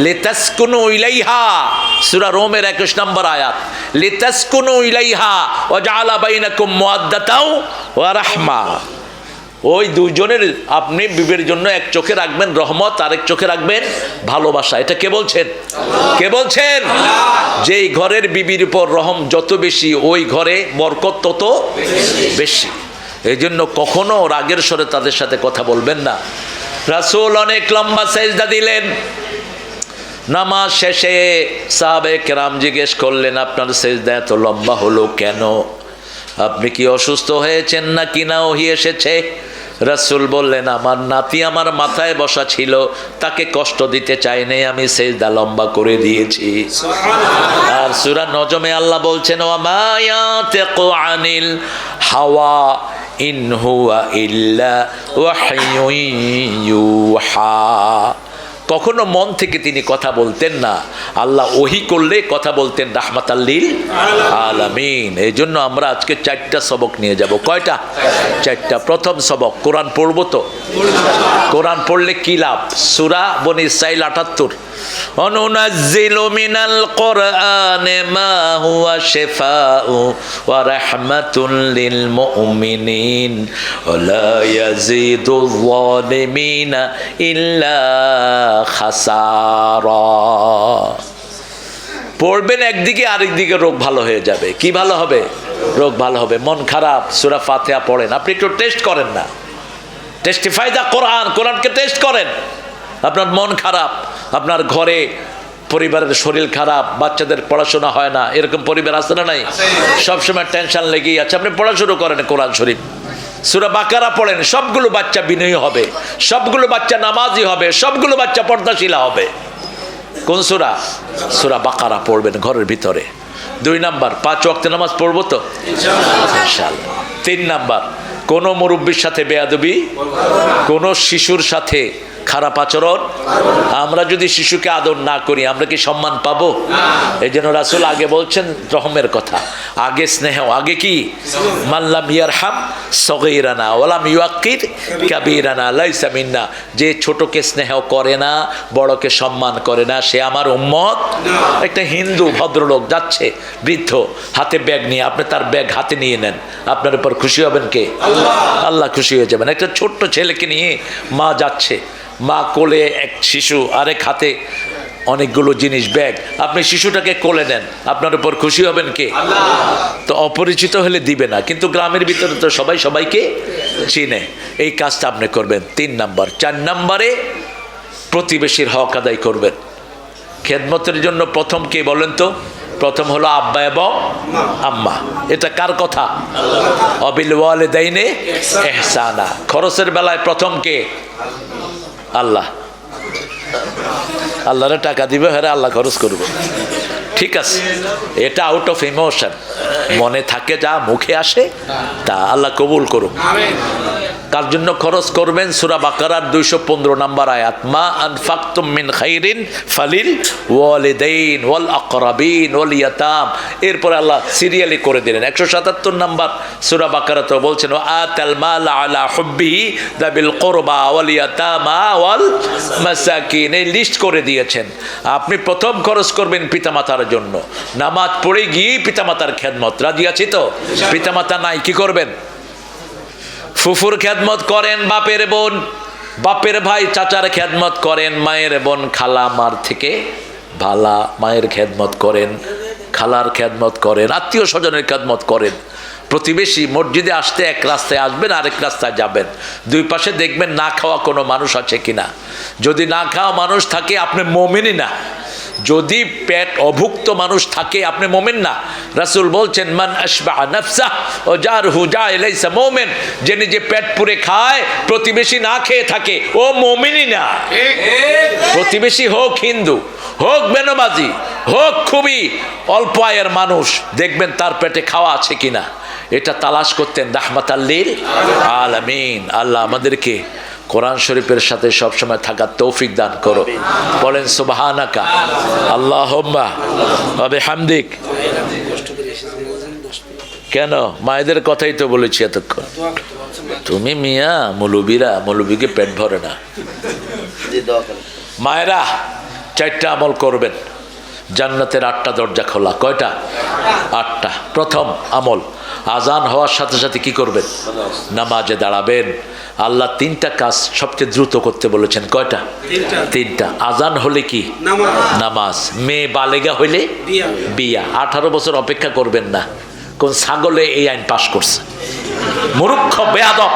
লিতাসকুনু ইলাইহা, সূরা রোমের 21 নম্বর আয়াত। লিতাসকুনু ইলাইহা ওয়া জাআলা বাইনাকুম মুওয়াদ্দাতাও ওয়া রাহমা। ওই দুইজনের আপনি বিবির জন্য এক চোখে রাখবেন রহমত, আরেক চোখে রাখবেন ভালোবাসা। এটা কে বলছেন? কে বলছেন? যেই ঘরের বিবির উপর রহম যত বেশি, ওই ঘরে বরকত তত বেশি। এই জন্য কখনো রাগের স্বরে তাদের সাথে কথা বলবেন না। রাসূল অনেক লম্বা সেজদা দিলেন। নামাজ শেষে সাহাবে কেরাম জিজ্ঞেস করলেন, আপনার সেজদা এত লম্বা হলো কেন? আপনি কি অসুস্থ হয়েছেন নাকি না ওহী এসেছে? রাসূল বললেন, আমার নাতি আমার মাথায় বসা ছিল, তাকে কষ্ট দিতে চাই নাই, আমি সেজদা লম্বা করে দিয়েছি। আর সূরা নজমে আল্লাহ বলছেন, ওয়া মা ইয়াতিকু আনিল হাওয়া ইন হুয়া ইল্লা ওয়াহয়ুন ইউহা। কখনো মন থেকে তিনি কথা বলতেন না, আল্লাহ ওহী করলে কথা বলতেন রাহমাতাল লিল আলামিন। এই জন্য আমরা আজকে 4টা সবক নিয়ে যাব। কয়টা? 4টা। প্রথম সবক, কোরআন পড়বো তো? কোরআন পড়লে কি লাভ? সূরা বনী ইসরাঈল 78। অনুনাজ্জিলু মিনাল কোরআনি মা হুয়া শিফাউ ওয়া রাহমাতুল লিল মুমিনিন ওয়া লা ইয়াজিদুল যালিমিনা ইল্লা খাসারা। পড়বেন একদিকে, আরেকদিকে রোগ ভালো হয়ে যাবে। কি ভালো হবে? রোগ ভালো হবে। মন খারাপ, সূরা ফাতিহা পড়েন। আপনি একটু টেস্ট করেন না, টেস্টিফাই দা কোরআন, কোরআনকে টেস্ট করেন। আপনার মন খারাপ, আপনার ঘরে পরিবারের শরীর খারাপ, বাচ্চাদের পড়াশোনা হয় না, এরকম পরিবার আছে না নাই? সবসময় টেনশন লেগেই আছে। আপনি পড়া শুরু করেন কোরআন শরীফ, সূরা বাকারা পড়েন। সবগুলো বাচ্চা বিনয়ী হবে, সবগুলো বাচ্চা নামাজি হবে, সবগুলো বাচ্চা পর্দাশীলা হবে। কোন সূরা? সূরা বাকারা পড়বেন ঘরের ভিতরে। 2 নাম্বার, 5 ওয়াক্ত নামাজ পড়বো তো ইনশাআল্লাহ। 3 নাম্বার, কোন মুরব্বির সাথে বেয়াদবি, কোন শিশুর সাথে খারাপ আচরণ। আমরা যদি শিশুকে আদর না করি, আমরা কি সম্মান পাবো? এই জন্য রাসূল আগে বলছেন রহমের কথা, আগে স্নেহ, আগে কি? মাল্লাম ইয়ারহাম সগীরানা ওয়ালাম ইউআক্কির কাবীরানা লাইসা মিন্না। যে ছোটকে স্নেহ করে না, বড়কে সম্মান করে না, সে আমার উম্মত। একটা হিন্দু ভদ্রলোক যাচ্ছে, বৃদ্ধ, হাতে ব্যাগ নিয়ে, আপনি তার ব্যাগ হাতে নিয়ে নেন, আপনার উপর খুশি হবেন কে? আল্লাহ খুশি হয়ে যাবেন। একটা ছোট্ট ছেলেকে নিয়ে মা যাচ্ছে, মা কোলে এক শিশু, আরেক হাতে অনেকগুলো জিনিস, ব্যাগ। আপনি শিশুটাকে কোলে নেন, আপনার উপর খুশি হবেন কে? তো অপরিচিত হলে দিবে না, কিন্তু গ্রামের ভিতরে তো সবাই সবাইকে চিনে। এই কাজটা আপনি করবেন। 3 নাম্বার। 4 নাম্বারে প্রতিবেশীর হক আদায় করবেন। খেদমতের জন্য প্রথম কে বলেন তো? প্রথম হলো আব্বা এবং আম্মা। এটা কার কথা? অবিল ওয়ালিদাইনে ইহসানা। খরচের বেলায় প্রথম কে? আল্লাহ। আল্লাহরে টাকা দিবে, হ্যাঁ আল্লাহ খরচ করবে, ঠিক আছে। এটা আউট অফ ইমোশন, মনে থাকে যা মুখে আসে তা। আল্লাহ কবুল করুক। কার জন্য খরচ করবেন? সূরা বাকারার 215 নম্বর আয়াত, মা আনফাকতুম মিন খাইরিন ফালিল ওয়ালিদাইন ওয়াল আকরাবিন ওয়াল ইয়াতাম। এরপর আল্লাহ সিরিয়ালি করে দিলেন। 177 নম্বর সূরা বাকারাতে বলছেন, আতাল মাল আলা হুব্বিহি দাবিল কুরবা ওয়াল ইয়াতামা ওয়াল মাসাকিন। এই লিস্ট করে দিয়েছেন। আপনি প্রথম খরচ করবেন পিতামাতার জন্য। নামাজ পড়ে গিয়ে পিতামাতার খেদমত। রাজি আছি তো? পিতামাতা নাই, কি করবেন? ফুফুর খেদমত করেন, বাপের বোন, বাপের ভাই, চাচার খেদমত করেন, মায়ের বোন, খালা মার থেকে ভালা, মায়ের খেদমত করেন, খালার খেদমত করেন, আত্মীয় স্বজনের খেদমত করেন। প্রতিবেশী, মসজিদে আসতে এক রাস্তায় আসবেন, আরেক রাস্তায় যাবেন, 2 পাশে দেখবেন না খাওয়া কোনো মানুষ আছে কিনা। যদি না খাওয়া মানুষ থাকে, আপনি মুমিনই না। যদি পেট অভুক্ত মানুষ থাকে, আপনি মুমিন না। রাসূল বলছেন, মান আশবাআ নাফসাহ ওয়া জারহু জায় লাইসা মুমিন। যে নিজে পেট পুরে খায়, প্রতিবেশী না খেয়ে থাকে, ও মুমিনই না। প্রতিবেশী হোক হিন্দু, হোক বেনমাজি, হোক খুবই অল্প আয়ের মানুষ, দেখবেন তার পেটে খাওয়া আছে কিনা। এটা তালাশ করতেন রাহমাতাল লিল আলামিন। আল্লাহ আমাদেরকে কোরআন শরীফের সাথে সবসময় থাকার তৌফিক দান করো। বলেন সুবহানাকা আল্লাহুম্মা ওয়া বিহামদিক। কেন? মায়েদের কথাই তো বলেছি এতক্ষণ। তুমি মিয়া মৌলবীরা, মৌলবীকে পেট ভরে না। মায়েরা 4টা আমল করবেন, জান্নাতের 8টা দরজা খোলা। কয়টা? 8টা। প্রথম আমল, আজান হওয়ার সাথে সাথে কি করবেন? নামাজে দাঁড়াবেন। আল্লাহ 3টা কাজ সবচেয়ে দ্রুত করতে বলেছেন। কয়টা? 3টা। আজান হলে কি? নামাজ। মেয়ে বালেগা হইলে বিয়া। 18 বছর অপেক্ষা করবেন না। কোন ছাগলে এই আইন পাশ করছে? মূর্খ, বেয়াদব।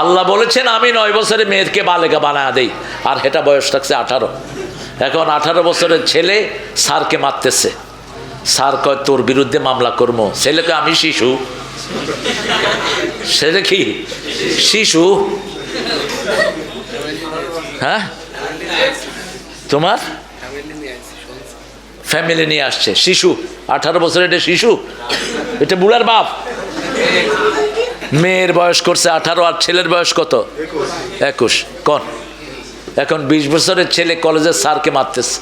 আল্লাহ বলেছেন, আমি 9 বছরে মেয়েকে বালেগা বানায় দেই, আর এটা বয়স থাকছে 18। এখন 18 বছরের ছেলে স্যারকে মারতেছে, স্যার কয় তোর বিরুদ্ধে মামলা করবো। ছেলেকে আমি শিশু, ছেলে কি শিশু? হ্যাঁ, তোমার ফ্যামিলি নিয়ে আসছে, শিশু 18 বছর, এটা শিশু? এটা বুড়ার বাপ। মেয়ের বয়স করছে 18 আর ছেলের বয়স কত? 21। কন এখন 20 বছরের ছেলে কলেজের স্যারকে মারতেছে।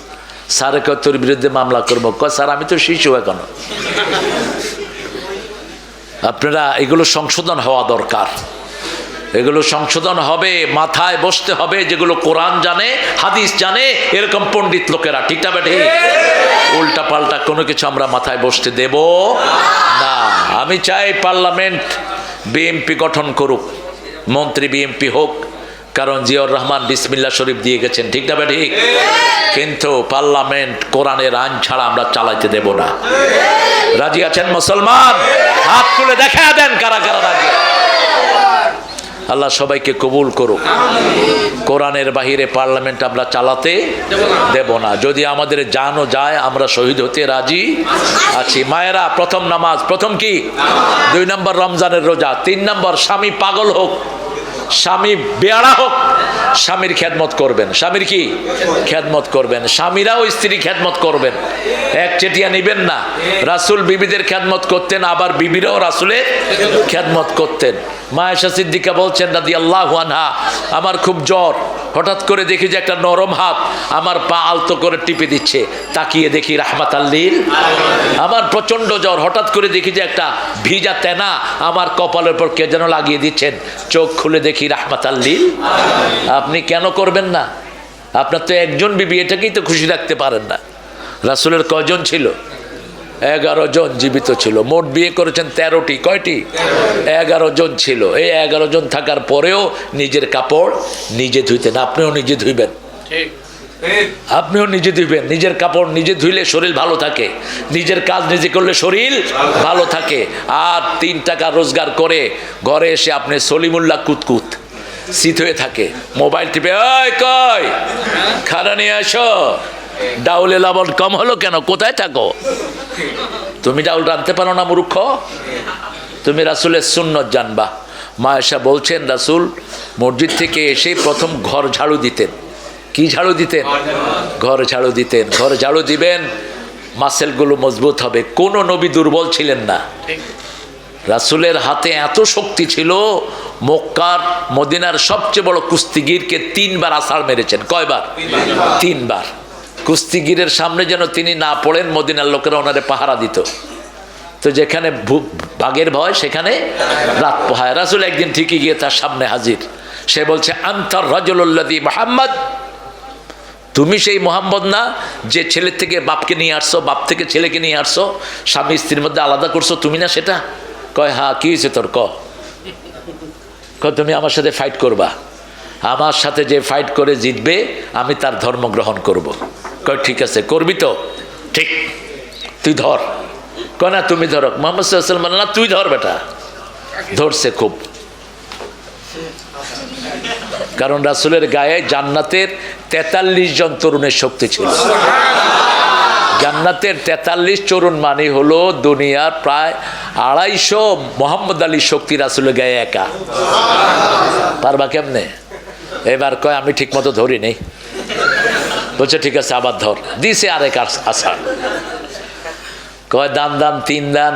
স্যারে কয় তোর বিরুদ্ধে মামলা করবো। কয় স্যার আমি তো শিশু এখনো। আপনারা এগুলো সংশোধন হওয়া দরকার, এগুলো সংশোধন হবে, মাথায় বসতে হবে। যেগুলো কোরআন জানে, হাদিস জানে, এরকম পণ্ডিত লোকেরা, ঠিক না বেঠি? উল্টা পাল্টা কোনো কিছু আমরা মাথায় বসতে দেব না। আমি চাই পার্লামেন্ট বিএমপি গঠন করুক, মন্ত্রী বিএমপি হোক, কারণ জিয়াউর রহমান বিসমিল্লাহ শরীফ দিয়ে গেছেন, ঠিক না বেঠি? কিন্তু পার্লামেন্ট কোরআনের আইন ছাড়া আমরা চালাইতে দেব না। রাজি আছেন মুসলমান? হাত তুলে দেখা দেন কারা কারা রাজি। আল্লাহ সবাইকে কবুল করুক। কোরআনের বাহিরে পার্লামেন্ট আমরা চালাতে দেব না। যদি আমাদের জানও যায় আমরা শহীদ হতে রাজি আছি। মায়েরা, প্রথম নামাজ, প্রথম কি? 2 নম্বর রমজানের রোজা, 3 নম্বর স্বামী পাগল হোক, স্বামী বেয়ারা হোক, স্বামীর খেদমত করবেন। স্বামীর কি খেদমত করবেন? স্বামীরাও স্ত্রী খেদমত করবেন, এক চেটিয়া নিবেন না। রাসূল বিবিদের খেদমত করতেন, আবার বিবিরাও রাসূলের খেদমত করতেন। মা আয়েশা সিদ্দিকা বলছেন রাদিয়াল্লাহু আনহা, আমার খুব জ্বর, হঠাৎ করে দেখি যে একটা নরম হাত আমার পা আলতো করে টিপে দিচ্ছে, তাকিয়ে দেখি রাহমাতাল লিল। আমার প্রচন্ড জ্বর, হঠাৎ করে দেখি যে একটা ভিজা তেনা আমার কপালের উপর কে যেন লাগিয়ে দিচ্ছেন, চোখ খুলে দেখি রাহমাতাল লিল। আপনি কেন করবেন না? আপনার তো একজন বিবি, এটাকেই তো খুশি রাখতে পারেন না। রাসূলের কয়জন ছিল? 11 জন জীবিত ছিল। মোট বিয়ে করেছেন 13টি। কয়টি? 11 জন ছিল। এই 11 জন থাকার পরেও নিজের কাপড় নিজে ধুইতেন। আপনিও নিজে ধুইবেন, আপনিও নিজে ধুইবেন। নিজের কাপড় নিজে ধুইলে শরীর ভালো থাকে, নিজের কাজ নিজে করলে শরীর ভালো থাকে। আর 3 টাকা রোজগার করে ঘরে এসে আপনি সলিমুল্লাহ কুতকুত শীত হয়ে থাকে, মোবাইল টিপে ওই কই খানা নিয়ে আসো, ডাউলে লবণ কম হলো কেন, কোথায় থাকো তুমি? ডাউল রাঁধতে পারো না মূর্খ? তুমি রাসূলের সুন্নত জানবা। মা আয়েশা বলছেন রাসূল মসজিদ থেকে এসে প্রথম ঘর ঝাড়ু দিতেন। কি ঝাড়ু দিতেন? ঘর ঝাড়ু দিতেন। ঘর ঝাড়ু দিবেন, মাসেলগুলো মজবুত হবে। কোনো নবী দুর্বল ছিলেন না। রাসূলের হাতে এত শক্তি ছিল, মক্কার মদিনার সবচেয়ে বড় কুস্তিগিরকে 3 বার আছাড় মেরেছেন। কয়বার? 3 বার। কুস্তিগিরের সামনে যেন তিনি না পড়েন, মদিনার লোকেরা ওনারে পাহারা দিত। তো যেখানে বাঘের ভয় সেখানে রাত পোহায়। রাসূল একদিন ঠিকই গিয়ে তার সামনে হাজির। সে বলছে আনতার রাজুলুল্লাযী মুহাম্মদ, তুমি সেই মোহাম্মদ না যে ছেলের থেকে বাপকে নিয়ে আসছো, বাপ থেকে ছেলেকে নিয়ে আসছো, স্বামী স্ত্রীর মধ্যে আলাদা করছো, তুমি না সেটা? কয় হ্যাঁ। কি হয়েছে তোর? তুমি আমার সাথে ফাইট করবা, আমার সাথে যে ফাইট করে জিতবে আমি তার ধর্ম গ্রহণ করব। কয় ঠিক আছে, করবি তো? ঠিক, তুই ধর। কয় না তুমি ধরো। মুহাম্মদ সাল্লাল্লাহু আলাইহি ওয়াসাল্লাম না, তুই ধর বেটা। ধরছে খুব, কারণ রাসূলের গায়ে জান্নাতের 43 জন তরুণের শক্তি ছিল। জান্নাতের 43 তরুণ মানে হলো দুনিয়ার প্রায় 250 মোহাম্মদ আলীর শক্তি রাসূলের গায়ে একা। পারবা কেমনে? এবার কয় আমি ঠিক মতো ধরি নেই। বলছে ঠিক আছে আবার ধর। দিছে আরেক আছাড়। কয় দান দান 3 দান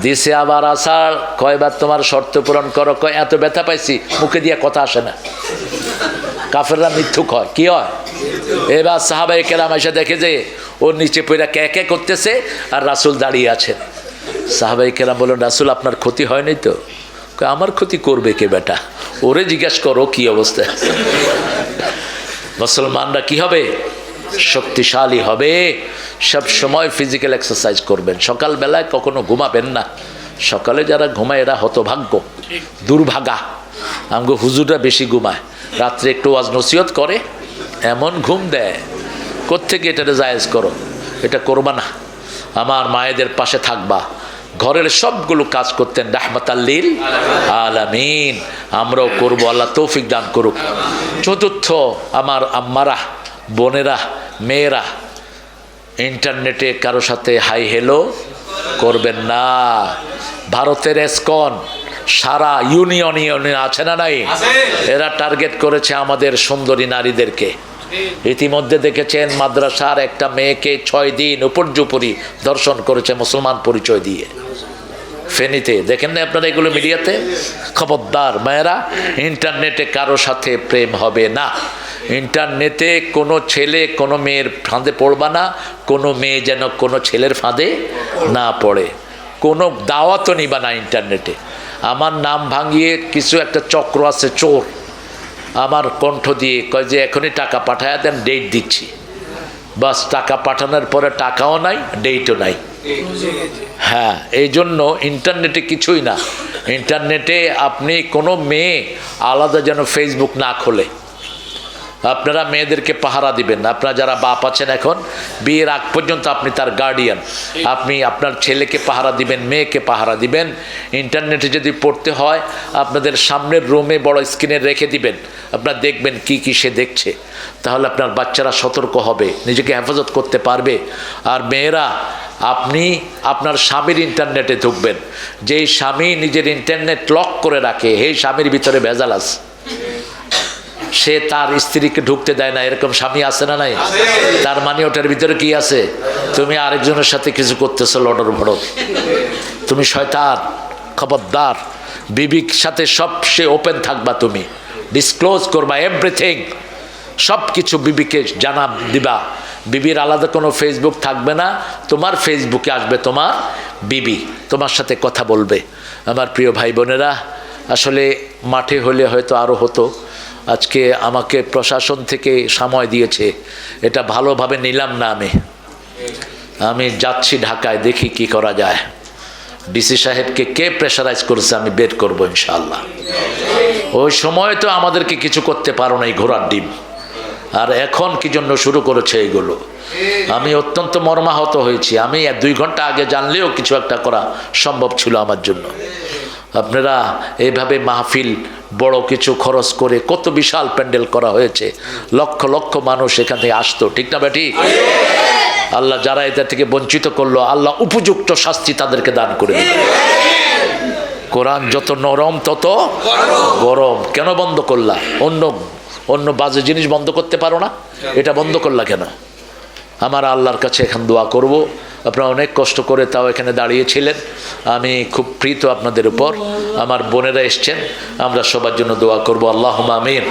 দিছে আবার আছাড়। কয়বার তোমার শর্ত পূরণ করো? কয় এত ব্যথা পাইছি মুখে দিয়ে কথা আসে না। কাফেররা মিথ্যুক হয়। কি হয়? এবার সাহাবায়ে কেরাম এসে দেখে যে ওর নিচে পড়ে কে কে করতেছে আর রাসূল দাঁড়িয়ে আছেন। সাহাবায়ে কেরাম বলেন রাসূল আপনার ক্ষতি হয়নি তো? আমার ক্ষতি করবে কে বেটা? ওরে জিজ্ঞাসা করো কি অবস্থা। মুসলমানরা কি হবে? শক্তিশালী হবে। সব সময় ফিজিক্যাল এক্সারসাইজ করবেন। সকালবেলায় কখনো ঘুমাবেন না। সকালে যারা ঘুমায় এরা হতভাগ্য, দুর্ভাগা। আমগো হুজুররা বেশি ঘুমায়, রাত্রে একটু ওয়াজ নসিহত করে, এমন ঘুম দেয়। কোত্থেকে এটাতে জায়েজ করো? এটা করবা না। আমার মায়েদের পাশে থাকবা। ঘরের সবগুলো কাজ করতেন রাহমাতাল লিল আলামিন। আমরাও করবো, আল্লাহ তৌফিক দান করুক। চতুর্থ, আমার আম্মারা, বোনেরা, মেয়েরা, ইন্টারনেটে কারো সাথে হাই হেলো করবেন না। ভারতের এসকন সারা ইউনিয়নে আছে না নাই? এরা টার্গেট করেছে আমাদের সুন্দরী নারীদেরকে। ইতিমধ্যে দেখেছেন মাদ্রাসার একটা মেয়েকে 6 দিন উপর্যুপরি ধর্ষণ করেছে মুসলমান পরিচয় দিয়ে ফেনীতে। দেখেন না আপনারা এগুলো মিডিয়াতে? খবরদার মায়েরা, ইন্টারনেটে কারো সাথে প্রেম হবে না। ইন্টারনেটে কোনো ছেলে কোনো মেয়ের ফাঁদে পড়বা না, কোনো মেয়ে যেন কোনো ছেলের ফাঁদে না পড়ে। কোনো দাওয়াতও নিবা না ইন্টারনেটে। আমার নাম ভাঙিয়ে কিছু একটা চক্র আছে চোর, আমার কণ্ঠ দিয়ে কয় যে এখনই টাকা পাঠায় দেন, ডেট দিচ্ছি। বাস টাকা পাঠানোর পরে টাকাও নাই, ডেটও নাই। হ্যাঁ, এই জন্য ইন্টারনেটে কিছুই না। ইন্টারনেটে আপনি কোনো মেয়ে আলাদা যেন ফেসবুক না খোলে। আপনারা মেয়েদেরকে পাহারা দিবেন। আপনারা যারা বাপ আছেন এখন, বিয়ের আগ পর্যন্ত আপনি তার গার্ডিয়ান। আপনি আপনার ছেলেকে পাহারা দিবেন, মেয়েকে পাহারা দিবেন। ইন্টারনেটে যদি পড়তে হয় আপনাদের সামনের রুমে বড় স্ক্রিনে রেখে দিবেন, আপনারা দেখবেন কি কি সে দেখছে। তাহলে আপনার বাচ্চারা সতর্ক হবে, নিজেকে হেফাজত করতে পারবে। আর মেয়েরা, আপনি আপনার স্বামীর ইন্টারনেটে ঢুকবেন। যেই স্বামী নিজের ইন্টারনেট লক করে রাখে, সেই স্বামীর ভিতরে ভেজাল আছে। সে তার স্ত্রীকে ঢুকতে দেয় না, এরকম স্বামী আছে না নাই? তার মানে ওটার ভিতরে কি আছে? তুমি আরেকজনের সাথে কিছু করতেছো, লডর ভড়ক, তুমি শয়তান। খবরদার, বিবির সাথে সবচেয়ে ওপেন থাকবা, তুমি ডিসক্লোজ করবা এভরিথিং, সব কিছু বিবিকে জানা দিবা। বিবির আলাদা কোনো ফেসবুক থাকবে না, তোমার ফেসবুকে আসবে তোমার বিবি, তোমার সাথে কথা বলবে। আমার প্রিয় ভাই বোনেরা, আসলে মাঠে হলে হয়তো আরও হতো। আজকে আমাকে প্রশাসন থেকে সময় দিয়েছে, এটা ভালোভাবে নিলাম না। আমি যাচ্ছি ঢাকায়, দেখি কি করা যায়। ডিসি সাহেবকে কে প্রেশারাইজ করেছে আমি বের করবো ইনশাআল্লাহ। ওই সময় তো আমাদেরকে কিছু করতে পারো না, এই ঘোড়ার ডিম। আর এখন কি জন্য শুরু করেছে এইগুলো? আমি অত্যন্ত মর্মাহত হয়েছি। আমি 2 ঘন্টা আগে জানলেও কিছু একটা করা সম্ভব ছিল আমার জন্য। আপনারা এইভাবে মাহফিল বড় কিছু খরচ করে, কত বিশাল প্যান্ডেল করা হয়েছে, লক্ষ লক্ষ মানুষ এখান থেকে আসতো, ঠিক না বেটি? আল্লাহ যারা এটা থেকে বঞ্চিত করলো, আল্লাহ উপযুক্ত শাস্তি তাদেরকে দান করে দিল। কোরআন যত নরম তত গরম। কেন বন্ধ করলা? অন্য বাজে জিনিস বন্ধ করতে পারো না, এটা বন্ধ করলা কেন? আমার আল্লাহর কাছে এখন দোয়া করব। আপনারা অনেক কষ্ট করে তাও এখানে দাঁড়িয়েছিলেন, আমি খুব প্রীত আপনাদের উপর। আমার বোনেরা এসছেন, আমরা সবার জন্য দোয়া করব। আল্লাহুম্মা আমিন।